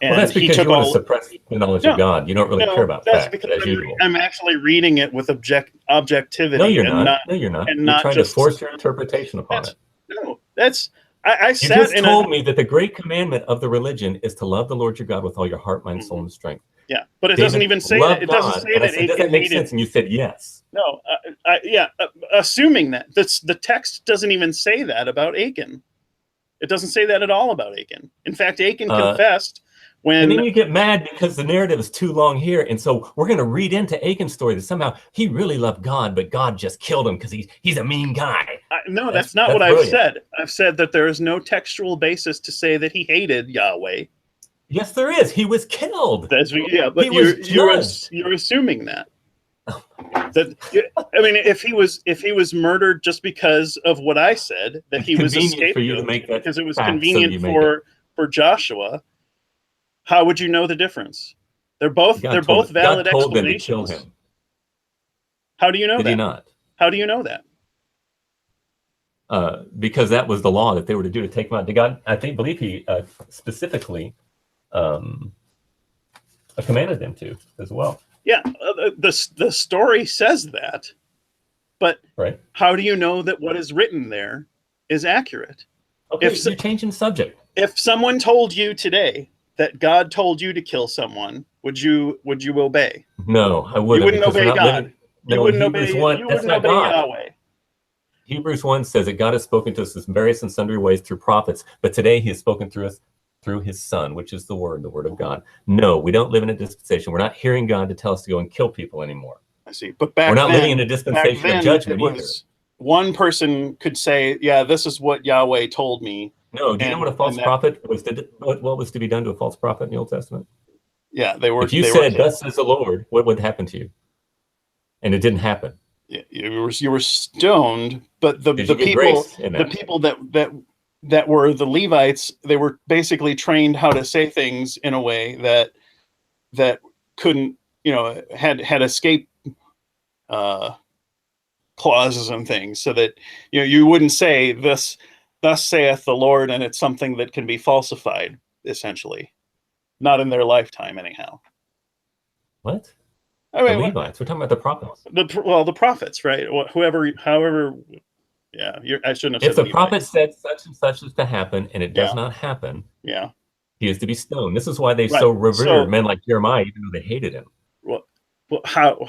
And well, that's because you want to suppress the knowledge of God. You don't really care about facts, because as usual. I'm actually reading it with objectivity. No, you're not. You're trying to force your interpretation upon it. No, that's... You just told me that the great commandment of the religion is to love the Lord your God with all your heart, mind, soul, and strength. Yeah, but it doesn't even say that. It doesn't say that. Does that make sense? And you said yes. No, assuming that. The text doesn't even say that about Achan. It doesn't say that at all about Achan. In fact, Achan confessed when... And then you get mad because the narrative is too long here. And so we're going to read into Achan's story that somehow he really loved God, but God just killed him because he's a mean guy. No, that's not what I've said. I've said that there is no textual basis to say that he hated Yahweh. Yes, there is. He was killed. But you're assuming that. I mean, if he was murdered just because of what I said, that he was a scapegoat for you to make that because it was convenient for Joshua, how would you know the difference? They're both valid God told them to explanations. kill him. How do you know that? Did he not? How do you know that? Because that was the law that they were to do, to take him out. God, believe he specifically commanded them to as well. Yeah, the story says that, but how do you know that what is written there is accurate? Okay, you're changing the subject. If someone told you today that God told you to kill someone, would you obey? No, I wouldn't. You wouldn't obey God. You wouldn't obey Yahweh. Hebrews 1 says that God has spoken to us in various and sundry ways through prophets, but today he has spoken through us through his son, which is the word of God. No, we don't live in a dispensation. We're not hearing God to tell us to go and kill people anymore. I see. But we're not living in a dispensation of judgment either. One person could say, yeah, this is what Yahweh told me. No, do you know what a false prophet was? What was to be done to a false prophet in the Old Testament? Yeah, they were. If you said, thus says the Lord, what would happen to you? and it didn't happen. You were stoned, but the Did you get people grace in the that? people that were the Levites, they were basically trained how to say things in a way that couldn't, had escape clauses and things, so that you wouldn't say this, thus saith the Lord, and it's something that can be falsified, essentially, not in their lifetime anyhow. What? I The mean, Levites. We're talking about the prophets. the prophets, right? However, yeah. I shouldn't have If said the Levites. prophet said such and such is to happen, and it does Yeah. not happen, Yeah. he is to be stoned. This is why they Right. so revered So- men like Jeremiah, even though they hated him. Well, how?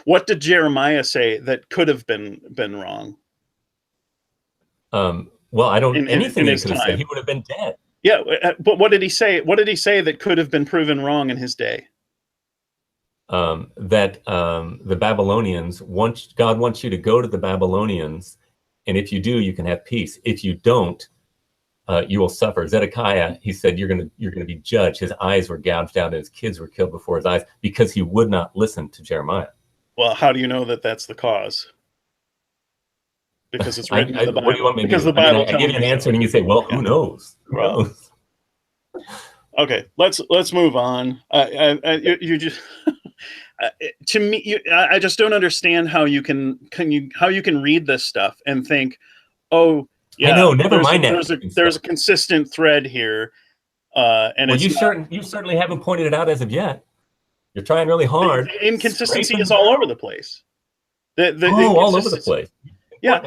What did Jeremiah say that could have been wrong? Well, I don't. In Anything he his could have said, time. he would have been dead. Yeah, but what did he say? What did he say that could have been proven wrong in his day? That the Babylonians God wants you to go to the Babylonians, and if you do, you can have peace. If you don't, you will suffer. Zedekiah, he said, you're gonna be judged. His eyes were gouged out, and his kids were killed before his eyes because he would not listen to Jeremiah. Well, how do you know that that's the cause? Because it's written in the Bible. What do you want me to because do? the Bible I give you an answer, and you say, "Well, who knows? Who Well, knows?" Okay, let's move on. You just to me, I just don't understand how you can read this stuff and think, oh yeah, I know. Never mind there's a consistent thread here, and well, it's you certainly haven't pointed it out as of yet. You're trying really hard. The inconsistency is all over the place. All over the place. Yeah,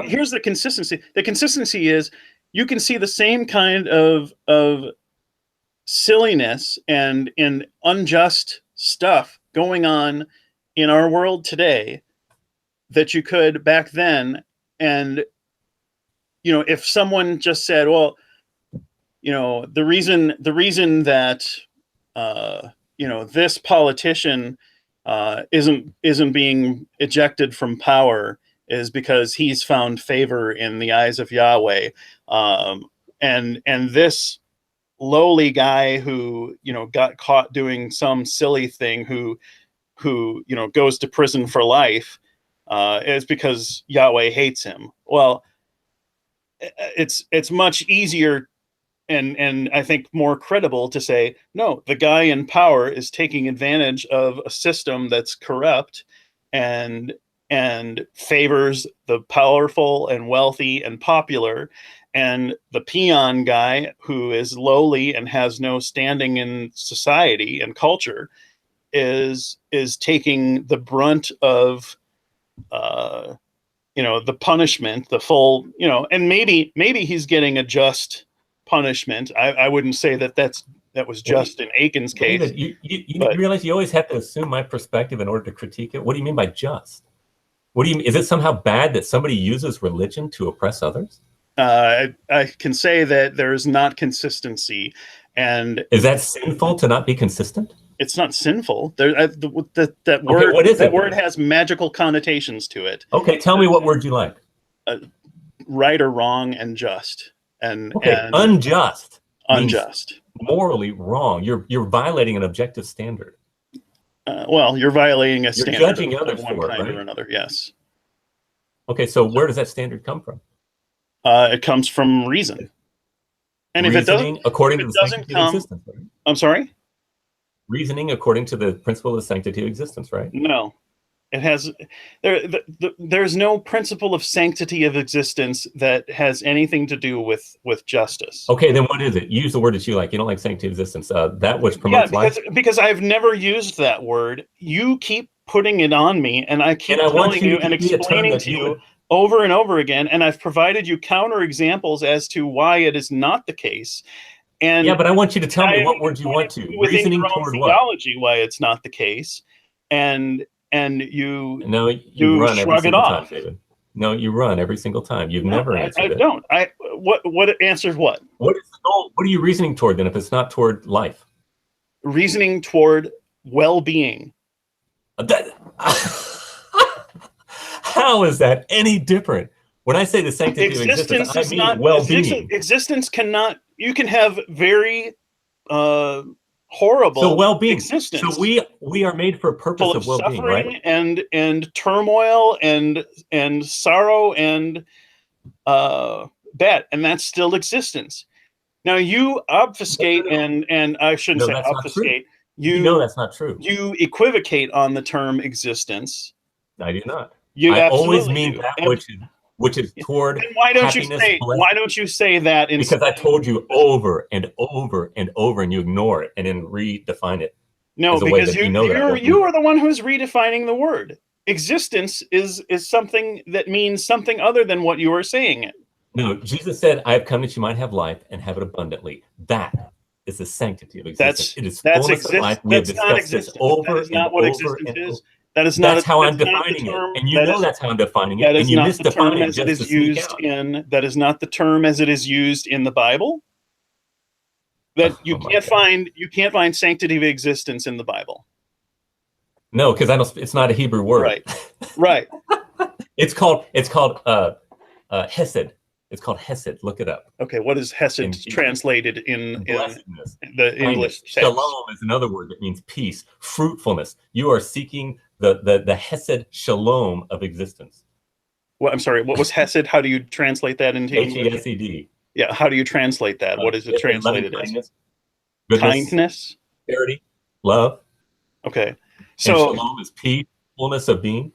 here's the consistency. The consistency is you can see the same kind of silliness and unjust stuff going on in our world today that you could back then. And if someone just said, well, the reason that this politician isn't being ejected from power is because he's found favor in the eyes of Yahweh, and this lowly guy who got caught doing some silly thing who goes to prison for life is because Yahweh hates him. Well, it's much easier and I think more credible to say, no, the guy in power is taking advantage of a system that's corrupt and favors the powerful and wealthy and popular, and the peon guy who is lowly and has no standing in society and culture is taking the brunt of the punishment, the full, and maybe he's getting a just punishment. I wouldn't say that was just in Achan's case. David, you realize you always have to assume my perspective in order to critique it. What do you mean by just? What do you mean? Is it somehow bad that somebody uses religion to oppress others? I can say that there is not consistency, and is that sinful to not be consistent? It's not sinful. That word. Okay, what is that it? word has magical connotations to it. Okay, tell me what word you like. Right or wrong and just. And unjust. Unjust. Morally wrong. You're violating an objective standard. Well, you're violating a standard. You're judging others of one for kind it, right? or another. Yes. Okay, so where does that standard come from? It comes from reason. And reasoning, if it doesn't, according to the sanctity of existence, right? I'm sorry? Reasoning according to the principle of the sanctity of existence, right? No. It has there's no principle of sanctity of existence that has anything to do with justice. Okay, then what is it? Use the word that you like. You don't like sanctity of existence. That which promotes life. Because I've never used that word. You keep putting it on me, and I keep telling you and explaining to you over and over again, and I've provided you counter examples as to why it is not the case. And yeah, but I want you to tell me what word you want to. Reasoning toward theology, why it's not the case, and you run shrug it off. Time, David. No, you run every single time. You've never answered it. I don't. What answers what? What is the goal? What are you reasoning toward then if it's not toward life? Reasoning toward well-being. How is that any different? When I say the sanctity of existence, I mean well-being. Existence cannot. You can have very horrible So well-being. existence. So we are made for a purpose full of of well-being, suffering right? and turmoil and sorrow and bad, and that's still existence. Now you obfuscate and I shouldn't No, say that's not true. obfuscate. You know that's not true. You equivocate on the term existence. I do not. You I always absolutely mean do. that which is toward And why don't happiness. why don't you say that instead? Because I told you over and over and over, and you ignore it and then redefine it. No, as a way because that you know that you are the one who's redefining the word. Existence is something that means something other than what you are saying it. No, Jesus said, "I have come that you might have life and have it abundantly." That is the sanctity of existence. It is fullness of life. We have discussed this over and over and over. That is not. That's how I'm defining it, and you know that's how I'm defining it, That is and you not the misdefine term it as it just to is sneak used out. in. That is not the term as it is used in the Bible. That you can't find sanctity of existence in the Bible. No, because I don't. It's not a Hebrew word. Right. Right. It's called hesed. It's called hesed. Look it up. Okay, what is hesed translated in the English text? Shalom is another word that means peace, fruitfulness. You are seeking the hesed shalom of existence. Well, I'm sorry. What was hesed? How do you translate that into English? Hesed. Yeah. How do you translate that? What is it translated as? Goodness, kindness, charity, love. Okay. So and shalom is peace, fullness of being.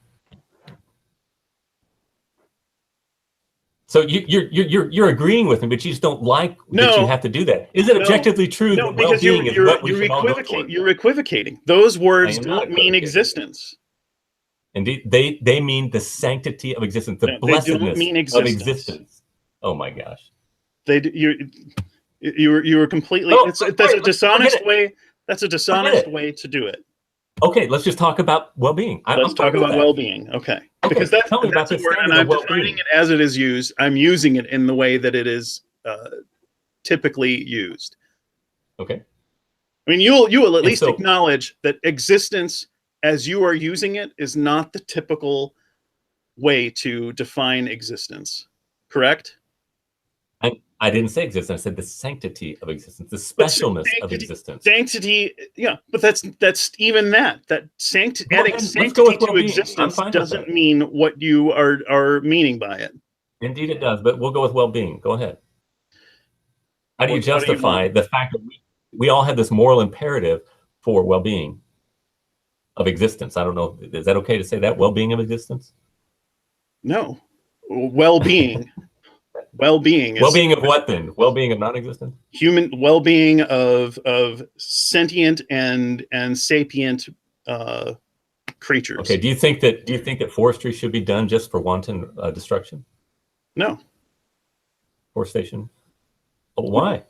So you're agreeing with me, but you just don't like that you have to do that. Is it objectively true that well-being is what we should all go for? You're equivocating. Those words don't mean existence. Indeed, they mean the sanctity of existence, the blessedness of existence. Oh my gosh! You were completely. That's a dishonest way. That's a dishonest way to do it. Okay, let's just talk about well-being. Let's talk about well-being. Okay. Because that's the word, and I'm defining it as it is used. I'm using it in the way that it is typically used. Okay. I mean, you will at least acknowledge that existence, as you are using it, is not the typical way to define existence. Correct? I didn't say existence. I said the sanctity of existence, the specialness of existence. Sanctity, yeah, but that's even that. Adding sanctity to existence doesn't mean what you are meaning by it. Indeed, it does. But we'll go with well-being. Go ahead. How do you justify the fact that we all have this moral imperative for well-being of existence? I don't know. Is that okay to say that? Well-being of existence? No. Well-being. Well-being of what then? Well-being of non-existent? Human well-being of sentient and sapient creatures. Okay. Do you think that forestry should be done just for wanton destruction? No. Forestation. Why?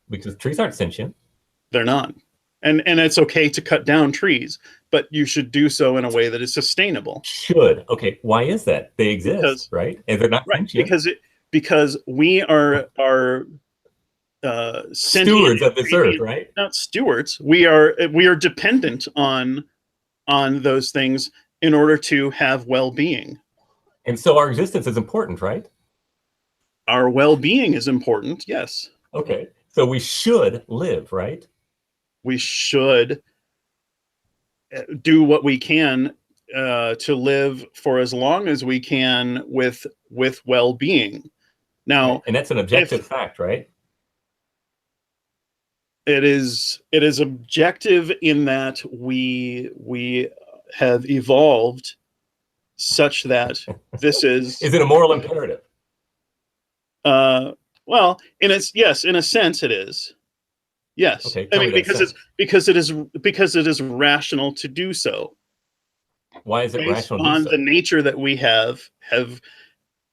Because trees aren't sentient. They're not. And it's okay to cut down trees, but you should do so in a way that is sustainable. Should. Okay. Why is that? They exist, right? And they're not sentient. Because we are stewards of this earth, right? Not stewards. We are dependent on those things in order to have well-being. And so our existence is important, right? Our well-being is important, yes. Okay. So we should live, right? We should do what we can to live for as long as we can with well-being. Now, and that's an objective fact, right? It is objective in that we have evolved such that this is. Is it a moral imperative? Well, in a sense, it is. Yes, okay, I mean because it is rational to do so. Why is it rational? On the nature that we have.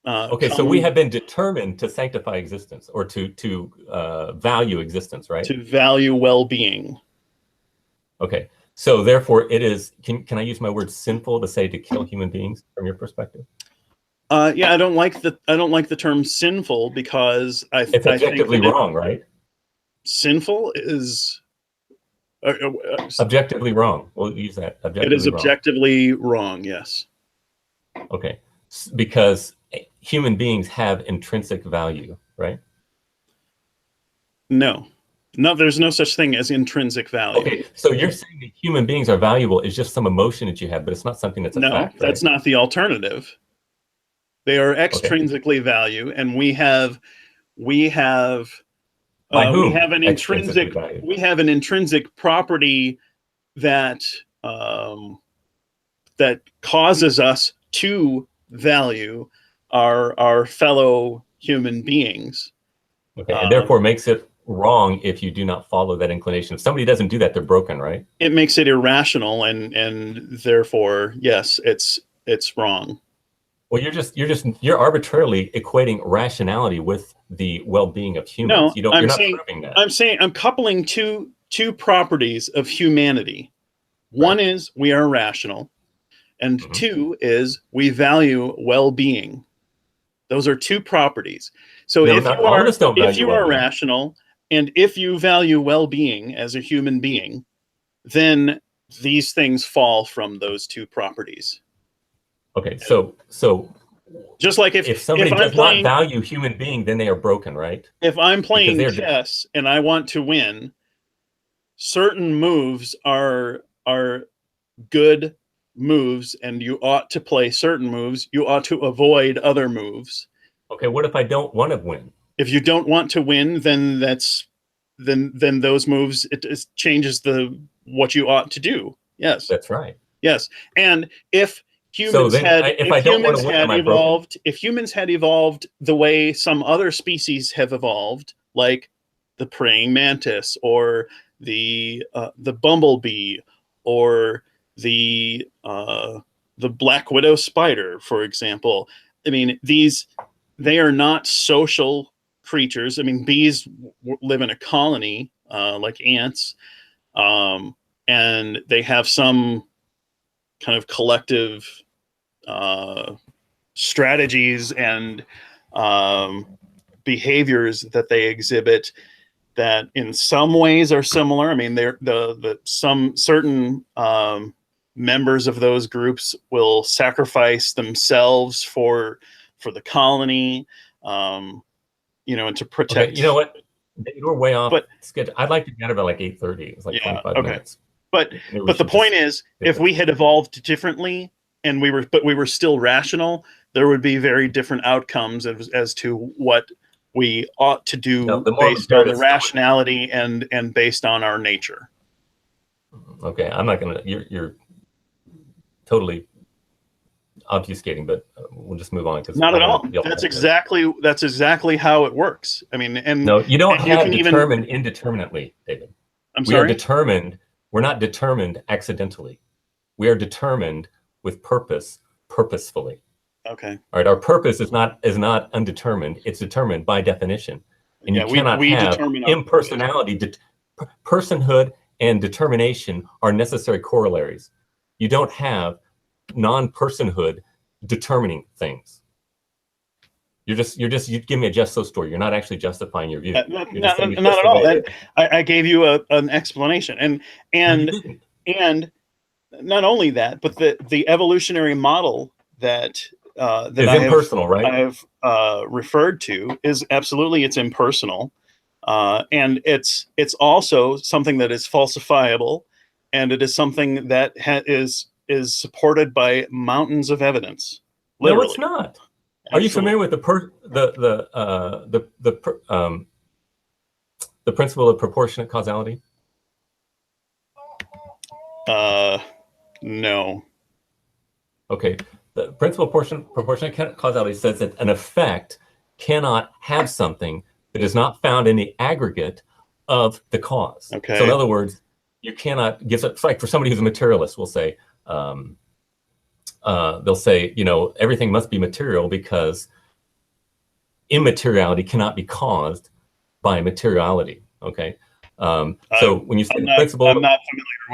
Okay, so we have been determined to sanctify existence, or to value existence, right? To value well-being. Okay, so therefore, it is. Can I use my word sinful to say to kill human beings from your perspective? Yeah, I don't like the term sinful because it's objectively wrong, right? Sinful is objectively wrong. We'll use that. It is objectively wrong. Yes. Okay, because human beings have intrinsic value, right? No, No, there's no such thing as intrinsic value. Okay, so you're saying that human beings are valuable is just some emotion that you have, but it's not something that's a No, fact, that's right? not the alternative. They are extrinsically value, and we have By whom? we have an Extrinsically valued. intrinsic property that that causes us to value our fellow human beings. Okay, and therefore makes it wrong if you do not follow that inclination. If somebody doesn't do that, they're broken, right? It makes it irrational, and therefore, yes, it's wrong. Well, you're arbitrarily equating rationality with the well-being of humans. No, You're not proving that. I'm coupling two properties of humanity. One is we are rational, and two is we value well-being. Those are two properties. So No, if you are well-being. rational and if you value well-being as a human being, then these things fall from those two properties. Okay, so just like if somebody if does not value human being, then they are broken, right? If I'm playing chess and I want to win, certain moves are good moves, and you ought to play certain moves. You ought to avoid other moves. Okay, what if I don't want to win? If you don't want to win, then then those moves, it changes what you ought to do. Yes, that's right. Yes, and if humans had evolved the way some other species have evolved, like the praying mantis they the bumblebee or the black widow spider, for example. I mean, they are not social creatures. I mean, bees live in a colony like ants, and they have some kind of collective strategies and behaviors that they exhibit that in some ways are similar. I mean, they're some certain members of those groups will sacrifice themselves for the colony, and to protect. Okay, you know what? We're way off. But I'd like to get about like 8:30. It's like 25 minutes. But the point is, if we had evolved differently and we were still rational, there would be very different outcomes as to what we ought to do based on the rationality and based on our nature. Okay, I'm not gonna. You're totally obfuscating, but we'll just move on. Not at all. That's exactly how it works. I mean, no, you don't have determined indeterminately, David. I'm sorry. We are determined. We're not determined accidentally. We are determined with purpose, purposefully. Okay. All right. Our purpose is not undetermined. It's determined by definition. And you cannot have impersonality. Personhood and determination are necessary corollaries. You don't have non-personhood determining things. You give me a just so story. You're not actually justifying your view. Not at all. I gave you an explanation, and not only that, but the evolutionary model that is impersonal, right? I have referred to is absolutely, it's impersonal, and it's also something that is falsifiable, and it is something that is supported by mountains of evidence. Literally. No, it's not. Are you familiar with the principle of proportionate causality? No. Okay. The principle of proportionate causality says that an effect cannot have something that is not found in the aggregate of the cause. Okay. So in other words, you cannot give it. It's like for somebody who's a materialist, we'll say. They'll say, everything must be material because immateriality cannot be caused by materiality. Okay. So when you say the principle, I'm not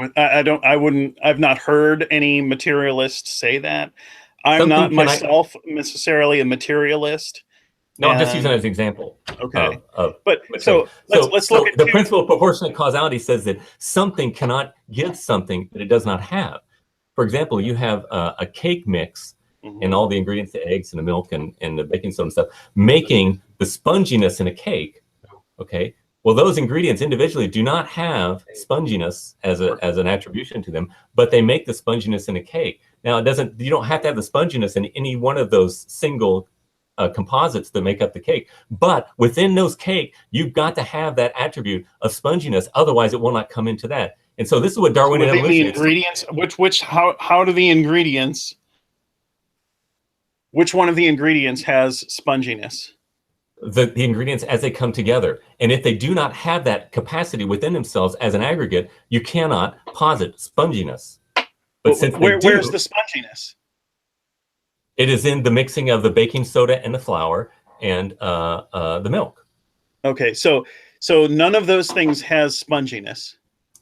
familiar with. I've not heard any materialist say that. I'm not myself necessarily a materialist. No, I'm just using it as an example. Okay. But let's look at the principle of proportionate causality says that something cannot give something that it does not have. For example, you have a cake mix and all the ingredients, the eggs and the milk and the baking soda and stuff, making the sponginess in a cake. Okay. Well, those ingredients individually do not have sponginess as an attribution to them, but they make the sponginess in a cake. Now, you don't have to have the sponginess in any one of those single composites that make up the cake. But within those cake, you've got to have that attribute of sponginess. Otherwise, it will not come into that. And so this is what Darwinian evolution is. The ingredients, how do the ingredients, which one of the ingredients has sponginess? The ingredients as they come together. And if they do not have that capacity within themselves as an aggregate, you cannot posit sponginess. But since where's the sponginess? It is in the mixing of the baking soda and the flour and the milk. Okay, so none of those things has sponginess.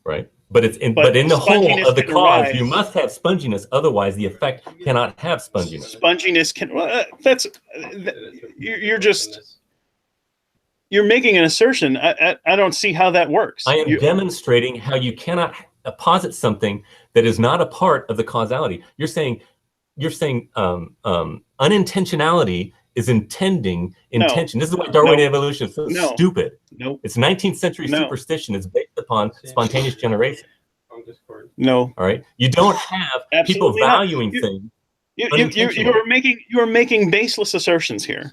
Right. But in the whole of the cause, you must have sponginess. Otherwise, the effect cannot have sponginess. Sponginess can. You're making an assertion. I don't see how that works. I am demonstrating how you cannot posit something that is not a part of the causality. You're saying unintentionality is intending intention. This is why Darwinian evolution is so stupid. No, it's 19th century superstition. It's based upon spontaneous generation. No. All right. You don't have people valuing things. You're making baseless assertions here.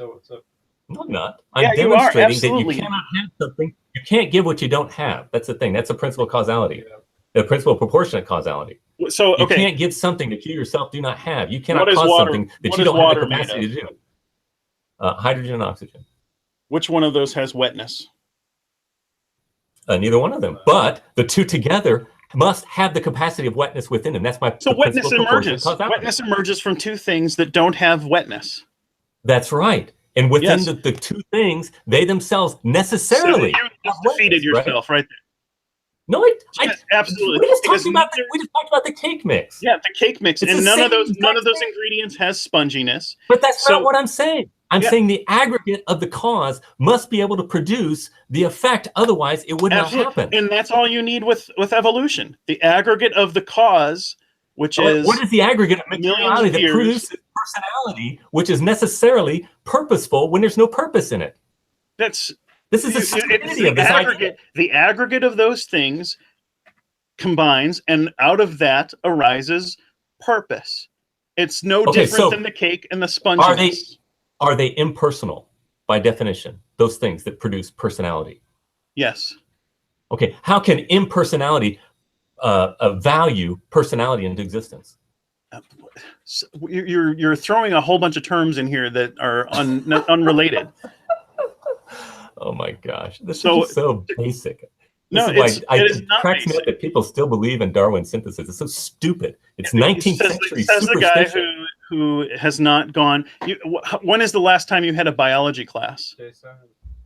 No, I'm not. I'm demonstrating that you cannot have something. You can't give what you don't have. That's the thing. That's the principle of causality. The principle of proportionate causality. So you can't give something that you yourself do not have. You cannot cause something that you don't have the capacity to do. Hydrogen and oxygen. Which one of those has wetness? Neither one of them. But the two together must have the capacity of wetness within them. That's so wetness emerges. Wetness emerges from two things that don't have wetness. That's right. And within the two things, they themselves necessarily. So you just defeated yourself right there. No, absolutely. We just talked about the cake mix. Yeah, the cake mix, and none of those ingredients has sponginess. But that's not what I'm saying. I'm saying the aggregate of the cause must be able to produce the effect. Otherwise, it would not happen. And that's all you need with evolution. The aggregate of the cause, which is what is the aggregate of materiality that produces personality, which is necessarily purposeful when there's no purpose in it. This is the stupidity of this aggregate. The aggregate of those things combines, and out of that arises purpose. It's no different than the cake and the sponginess. Are they impersonal by definition? Those things that produce personality. Yes. Okay. How can impersonality value personality into existence? You're throwing a whole bunch of terms in here that are unrelated. Oh my gosh, this is so basic. It cracks me up that people still believe in Darwin synthesis. It's so stupid. It's 19th century says the guy who has not gone. When is the last time you had a biology class?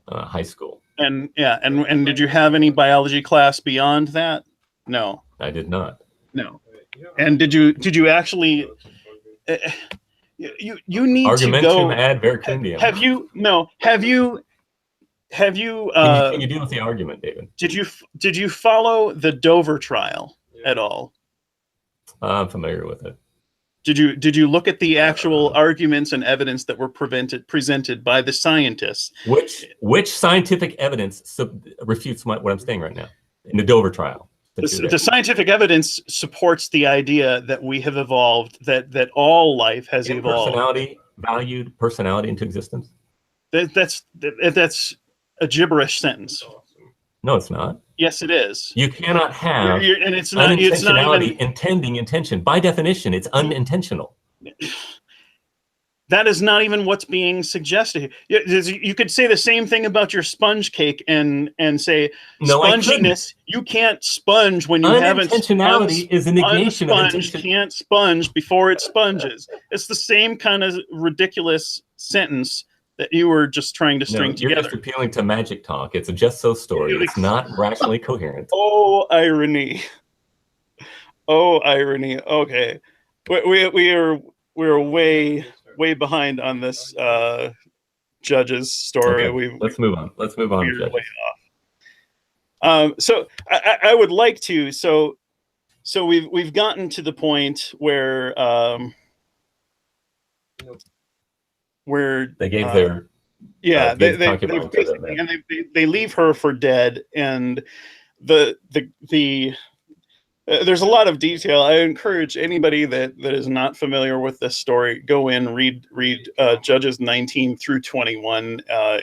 High school. And did you have any biology class beyond that? No, I did not. No. And did you actually? You need Argumentum to go. Ad Verecundium. Have you? Can you deal with the argument, David? Did you follow the Dover trial at all? I'm familiar with it. Did you look at the actual arguments and evidence that were presented by the scientists? Which scientific evidence refutes what I'm saying right now in the Dover trial? The scientific evidence supports the idea that we have evolved, that all life has evolved. Valued personality into existence. That's a gibberish sentence. No, it's not. Yes, it is. You cannot have and it's not even intending intention. By definition, it's unintentional. That is not even what's being suggested. You could say the same thing about your sponge cake and say sponginess. You can't sponge when you haven't. Unintentionality is a negation of intention. Can't sponge before it sponges. It's the same kind of ridiculous sentence that you were just trying to string together. You're just appealing to magic talk. It's a just so story. It's not rationally coherent. Oh, irony. Oh, irony. Okay. We're way behind on this judge's story. Okay, let's move on. Let's move on. Way off. So I would like to. So we've gotten to the point where they gave their Yeah, gave they concubine to the man. and they leave her for dead, and the there's a lot of detail. I encourage anybody that is not familiar with this story, go in, read Judges 19 through 21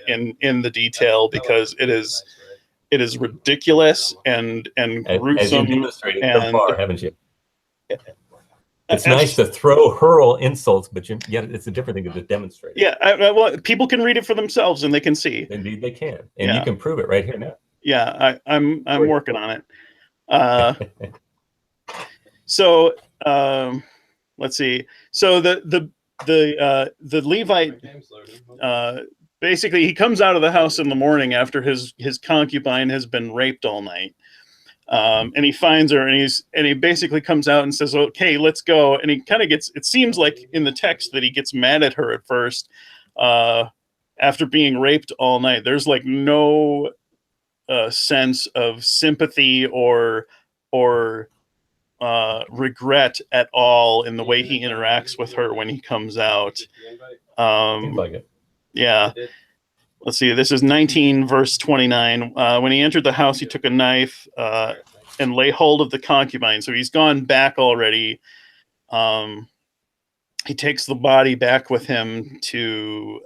in the detail, because it is ridiculous and gruesome. As you've demonstrated so far, haven't you? It's and- nice to hurl insults, but yet it's a different thing to demonstrate. Yeah, well, people can read it for themselves and they can see. Indeed, they can, and you can prove it right here now. Yeah, I'm working on it. So let's see. So the Levite, basically, he comes out of the house in the morning after his concubine has been raped all night, and he finds her, and he basically comes out and says, "Okay, let's go." And he kind of gets. It seems like in the text that he gets mad at her at first, after being raped all night. There's like no sense of sympathy or regret at all in the way he interacts with her when he comes out. Seems like it. Yeah. Let's see. This is 19 verse 29. When he entered the house, he took a knife and lay hold of the concubine. So he's gone back already. He takes the body back with him to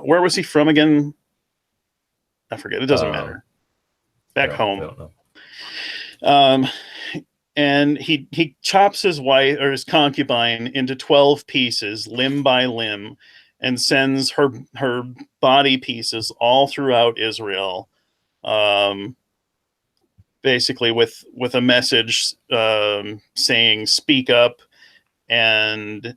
where was he from again? I forget. It doesn't matter. Back home. And he chops his wife or his concubine into 12 pieces, limb by limb, and sends her body pieces all throughout Israel, basically with a message saying, "Speak up," and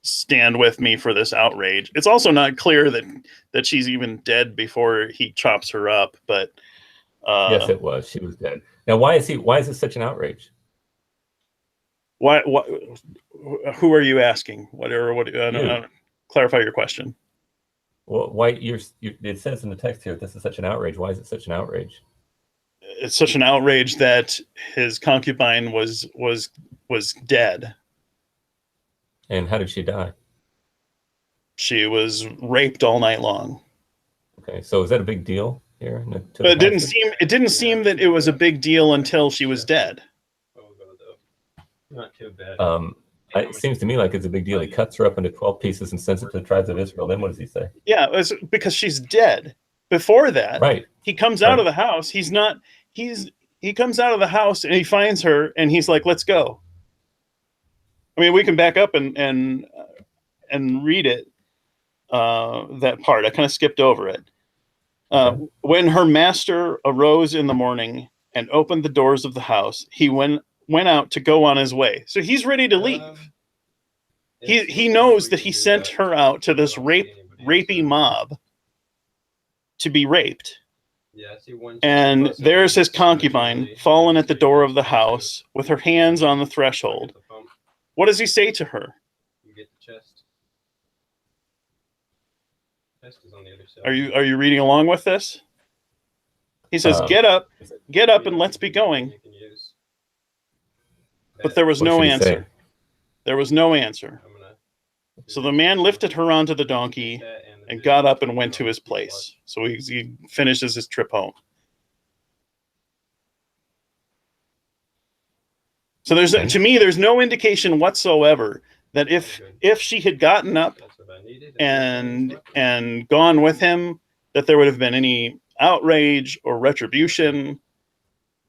stand with me for this outrage. It's also not clear that she's even dead before he chops her up, but. Yes, it was. She was dead. Now, why is it such an outrage? What? Who are you asking? Clarify your question. Well, why it says in the text here, this is such an outrage. Why is it such an outrage? It's such an outrage that his concubine was dead. And how did she die? She was raped all night long. Okay, so is that a big deal here? But it didn't seem that it was a big deal until she was dead. Not too bad. It seems to me like it's a big deal. He cuts her up into 12 pieces and sends it to the tribes of Israel. Then what does he say? Yeah, it was because she's dead. Before that, right? He comes out of the house. He comes out of the house and he finds her and he's like, "Let's go." I mean, we can back up and read it. That part I kind of skipped over it. When her master arose in the morning and opened the doors of the house, he went out to go on his way. So he's ready to leave. He knows that he sent her out to this rapey mob to be raped. And there's his concubine fallen at the door of the house with her hands on the threshold. What does he say to her? You get the chest. Chest is on the other side. Are you reading along with this? He says, get up and let's be going. But there was no answer. There was no answer. So the man lifted her onto the donkey and got up and went to his place. So he finishes his trip home. So to me, there's no indication whatsoever that if she had gotten up and gone with him, that there would have been any outrage or retribution,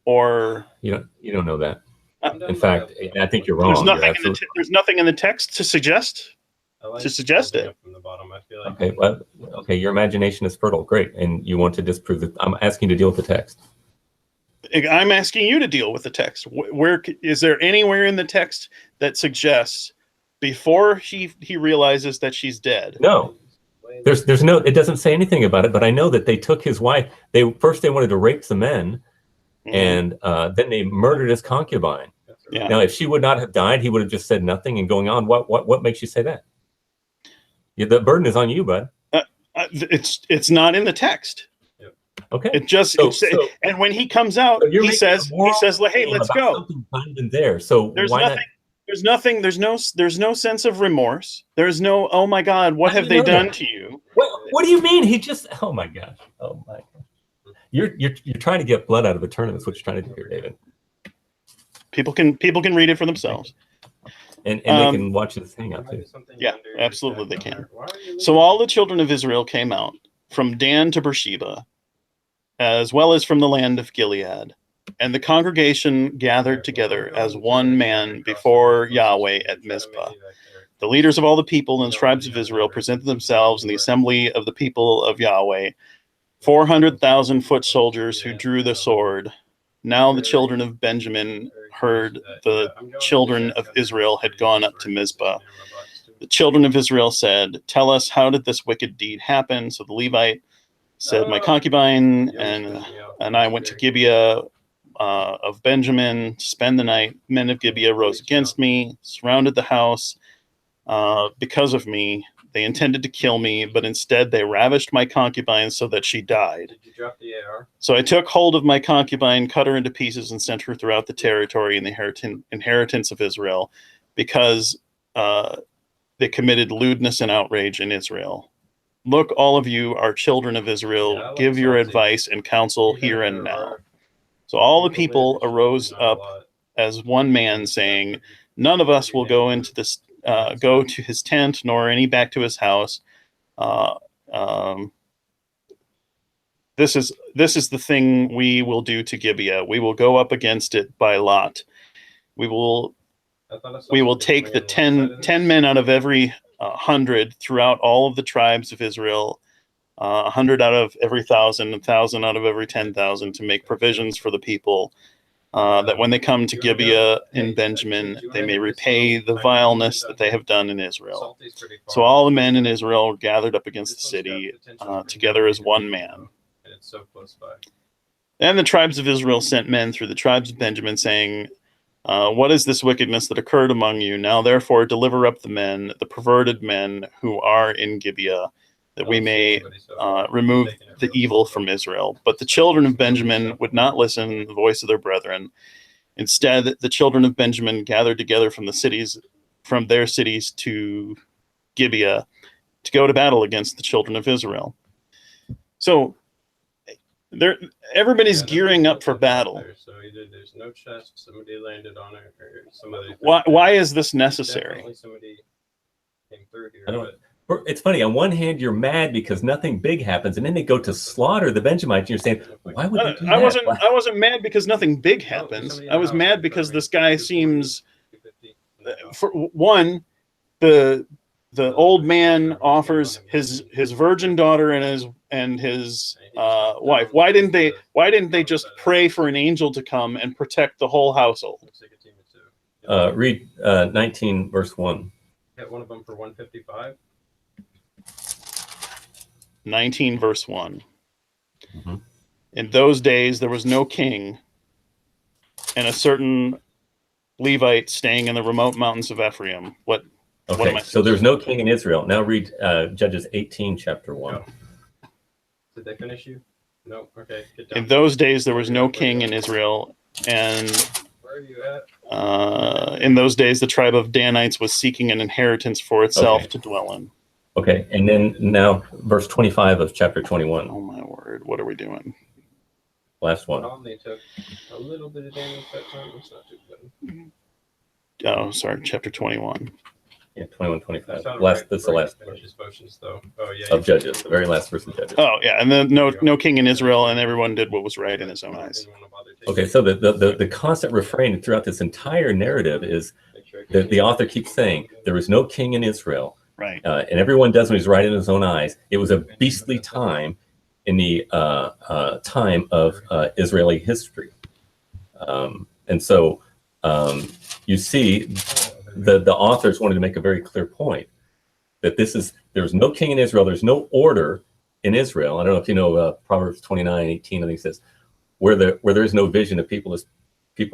or you don't know that. In fact, I think you're wrong. There's nothing in the text to suggest it. From the bottom, I feel like. Okay, well, your imagination is fertile. Great, and you want to disprove it. I'm asking you to deal with the text. I'm asking you to deal with the text. Where is there anywhere in the text that suggests before he realizes that she's dead? No. There's no. It doesn't say anything about it. But I know that they took his wife. They wanted to rape the men, and then they murdered his concubine. Yeah. Now, if she would not have died, he would have just said nothing and going on. What makes you say that? The burden is on you, bud. It's not in the text. Okay. It just and when he comes out, he says, "Hey, let's go." Something there. So there's why nothing. not? There's nothing. There's no sense of remorse. There's no. Oh my God, what have they done to you? What do you mean? He just. Oh my gosh. Oh my gosh. You're trying to get blood out of a turnip. That's what you're trying to do here, David. People can read it for themselves. And they can watch this hangout too. Yeah, absolutely they can. So all the children of Israel came out from Dan to Beersheba, as well as from the land of Gilead. And the congregation gathered together as one man before Yahweh at Mizpah. The leaders of all the people and tribes of Israel presented themselves in the assembly of the people of Yahweh, 400,000 foot soldiers who drew the sword. Now the children of Benjamin heard the children of Israel had gone up to Mizpah. The children of Israel said, "Tell us, how did this wicked deed happen?" So the Levite said, "My concubine and I went to Gibeah of Benjamin to spend the night. Men of Gibeah rose against me, surrounded the house because of me. They intended to kill me, but instead they ravished my concubine so that she died. Did you drop the AR? So I took hold of my concubine, cut her into pieces, and sent her throughout the territory and the inheritance of Israel, because they committed lewdness and outrage in Israel. Look, all of you are children of Israel. Give your advice and counsel here and now." So all the people arose up as one man, saying, "None of us will go into this, go to his tent, nor any back to his house. This is the thing we will do to Gibeah. We will go up against it by lot. We will take the 10 men out of every 100 throughout all of the tribes of Israel, 100 out of every 1,000, 1,000 out of every 10,000, to make provisions for the people, that when they come to Gibeah in Benjamin, they may repay the vileness that they have done in Israel." So all the men in Israel gathered up against the city together as one man. And it's so close by. And the tribes of Israel sent men through the tribes of Benjamin, saying, "What is this wickedness that occurred among you? Now therefore deliver up the men, the perverted men who are in Gibeah, that we may remove the evil from Israel." But the children of Benjamin would not listen to the voice of their brethren. Instead, the children of Benjamin gathered together from their cities to Gibeah to go to battle against the children of Israel. So everybody's gearing up for battle. So either there's no chest, somebody landed on it, or somebody. Why is this necessary? Definitely somebody came through here. I don't. It's funny. On one hand, you're mad because nothing big happens, and then they go to slaughter the Benjamites. And you're saying, "Why would they do that?" I wasn't mad because nothing big happens. I was mad because this guy seems, for one, the old man offers his virgin daughter and his wife. Why didn't they just pray for an angel to come and protect the whole household? Read 19 verse 1. Hit one of them for 155. 19 verse 1. Mm-hmm. In those days there was no king, and a certain Levite staying in the remote mountains of Ephraim. What am I? So there's no king in Israel. Now read Judges 18, chapter 1. No. Did they finish you? No. Okay. Get down. In those days there was no king in Israel, and where are you at? In those days the tribe of Danites was seeking an inheritance for itself to dwell in. Okay, and then now verse 25 of chapter 21. Oh my word! What are we doing? Last one. They took a little bit of damage that time. It's not too good. Oh, sorry, chapter 21. Yeah, 21, 25. That's the last verse potions, though. Oh yeah. Of Judges, the very last verse of Judges. Oh yeah, and then no king in Israel, and everyone did what was right in his own eyes. Okay, so the constant refrain throughout this entire narrative is that the author keeps saying there was no king in Israel. Right. And everyone does what he's right in his own eyes. It was a beastly time in the time of Israeli history. And so you see the authors wanted to make a very clear point that there's no king in Israel. There's no order in Israel. I don't know if you know Proverbs 29:18, I think it says, where there is no vision of people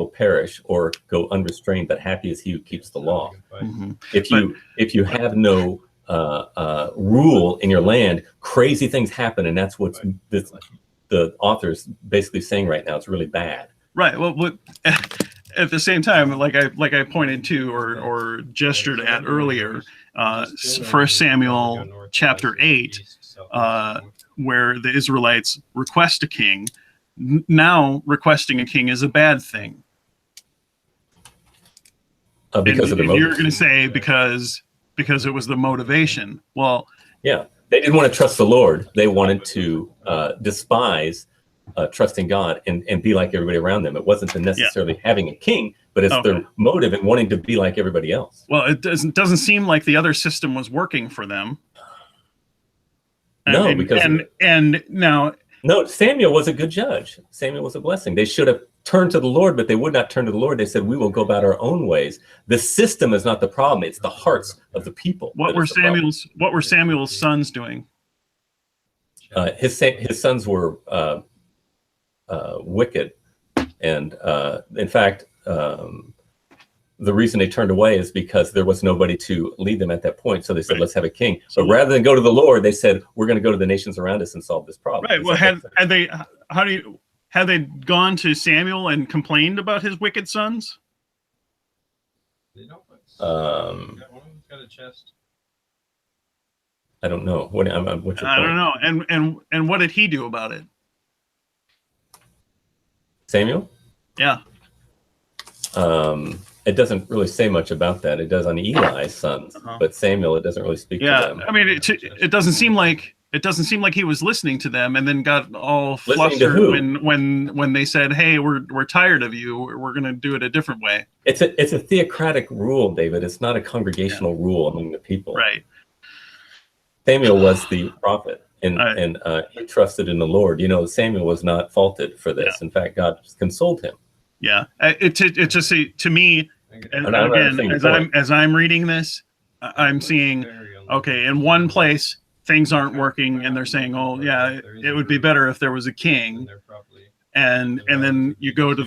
perish or go unrestrained, but happy is he who keeps the law. Mm-hmm. If you have no rule in your land, crazy things happen, and that's what the author's basically saying right now. It's really bad. Right. Well, at the same time, like I pointed to or gestured at earlier, 1 Samuel chapter 8, where the Israelites request a king. Now requesting a king is a bad thing. Because of the you're going to say because it was the motivation. Well, yeah, they didn't want to trust the Lord. They wanted to despise trusting God and be like everybody around them. It wasn't necessarily having a king, but it's their motive in wanting to be like everybody else. Well, it doesn't seem like the other system was working for them. No, because now. No, Samuel was a good judge. Samuel was a blessing. They should have turned to the Lord, but they would not turn to the Lord. They said, we will go about our own ways. The system is not the problem. It's the hearts of the people. What were Samuel's sons doing? His sons were wicked. And in fact, the reason they turned away is because there was nobody to lead them at that point. So they said, let's have a king. So rather than go to the Lord, they said, we're going to go to the nations around us and solve this problem. Right. Well, had they gone to Samuel and complained about his wicked sons? I don't know. What's your point? I don't know. And what did he do about it? Samuel? Yeah. It doesn't really say much about that. It does on Eli's sons, but Samuel, it doesn't really speak to them. I mean, it doesn't seem like he was listening to them, and then got all flustered when they said, "Hey, we're tired of you. We're going to do it a different way." It's a theocratic rule, David. It's not a congregational rule among the people. Right. Samuel was the prophet, and he trusted in the Lord. You know, Samuel was not faulted for this. In fact, God consoled him. Yeah, it just to me, and again, as I'm reading this, I'm seeing, okay, in one place things aren't working, and they're saying, oh yeah, it would be better if there was a king, and then you go to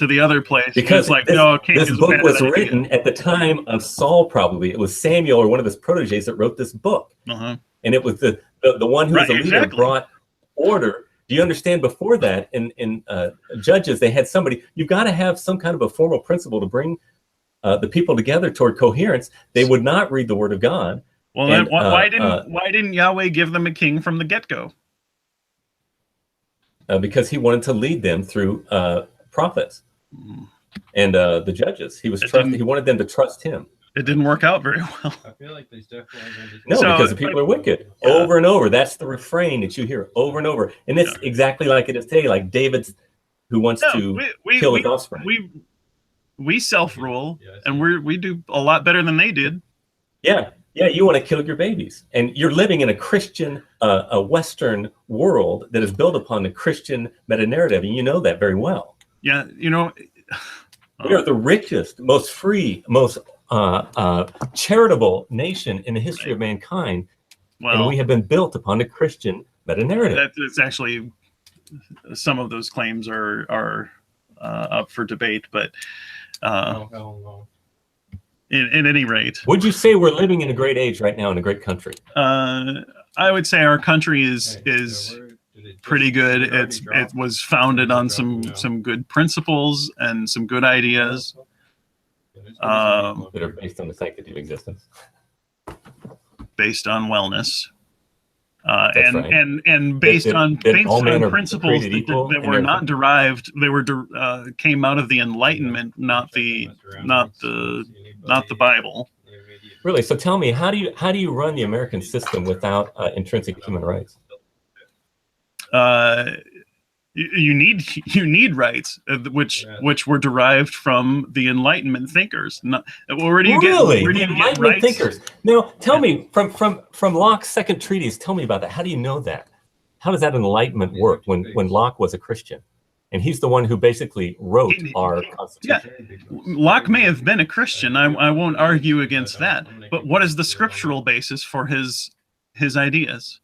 the other place because it's like, no, king this book was idea. Written at the time of Saul. Probably it was Samuel or one of his proteges that wrote this book, and it was the one who was a leader brought order. Do you understand? Before that, in Judges, they had somebody. You've got to have some kind of a formal principle to bring the people together toward coherence. They would not read the Word of God. Well, then why didn't Yahweh give them a king from the get-go? Because He wanted to lead them through prophets and the judges. He wanted them to trust Him. It didn't work out very well. I feel like there's definitely because the people are wicked over and over. That's the refrain that you hear over and over, and it's exactly like it is today. Like David's, who wants to kill his offspring. We self-rule, and we do a lot better than they did. Yeah, you want to kill your babies, and you're living in a Christian, a Western world that is built upon the Christian meta-narrative, and you know that very well. Yeah, you know, we are the richest, most free, most charitable nation in the history of mankind, and we have been built upon the Christian meta-narrative. It's actually, some of those claims are up for debate, but in any rate, would you say we're living in a great age right now in a great country? I would say our country is pretty good. It was founded on some good principles and some good ideas. That are based on the sanctity of existence, based on wellness, right. and based on principles that were not derived. They were came out of the Enlightenment, not the Bible. Really? So tell me, how do you run the American system without intrinsic human rights? You need rights, which were derived from the Enlightenment thinkers. Where do you get rights? Thinkers? Now, tell me from Locke's second treatise. Tell me about that. How do you know that? How does that Enlightenment work when Locke was a Christian, and he's the one who basically wrote our Constitution? Yeah. Locke may have been a Christian. I won't argue against that. But what is the scriptural basis for his ideas?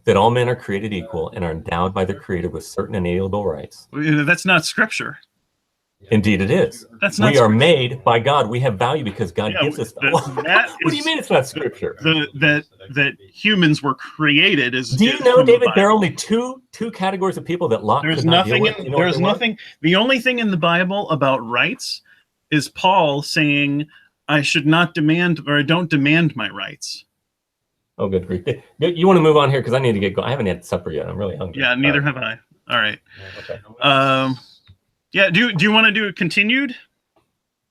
That all men are created equal and are endowed by their Creator with certain inalienable rights. That's not scripture. Indeed, it is. That's not we are made by God. We have value because God gives us. That What do you mean it's not scripture? That humans were created is. Do you know, David? There are only two categories of people that Locke There's could not deal nothing. with. You know There's nothing. The only thing in the Bible about rights is Paul saying, "I should not demand, or I don't demand my rights." Oh, good grief! You want to move on here because I need to get going. I haven't had supper yet. I'm really hungry. Yeah, neither have I. All right. Okay. Yeah. Do you want to do it continued?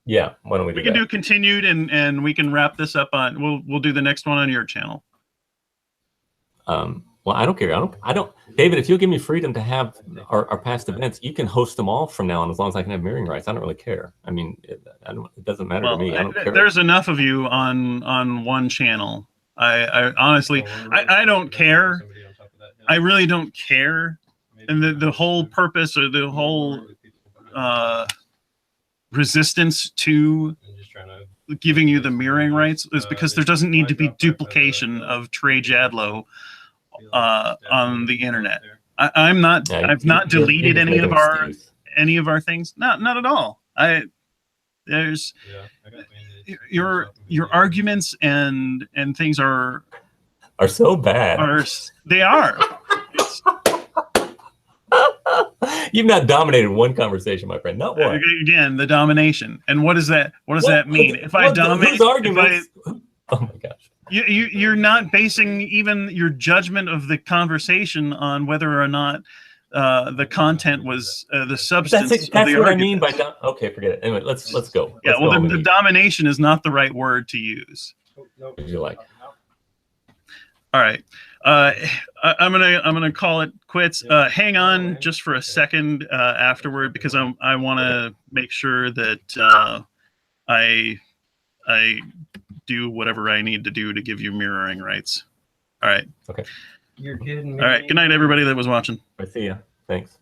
Yeah. Why don't we do We can that? do continued, and we can wrap this up on. We'll do the next one on your channel. Well, I don't care. I don't. David, if you'll give me freedom to have our past events, you can host them all from now on as long as I can have mirroring rights. I don't really care. I mean, it doesn't matter to me. I don't care. There's enough of you on one channel. I honestly, I don't care. I really don't care. And the whole purpose or the whole resistance to giving you the mirroring rights is because there doesn't need to be duplication of Trey Jadlow on the internet. I've not deleted any of our things. Not at all. There's your arguments and things are so bad. They are. You've not dominated one conversation, my friend. Not one. Again, the domination. And what does that mean? If I dominate, arguments, oh my gosh. You're not basing even your judgment of the conversation on whether or not the content was the substance. That's what I mean by okay, forget it. Anyway, let's go. Yeah, well, the domination is not the right word to use. What would you like? All right. I'm gonna call it quits. Hang on just for a second afterward because I want to make sure that I do whatever I need to do to give you mirroring rights. All right. Okay. You're kidding me. All right. Good night, everybody that was watching. I see ya. Thanks.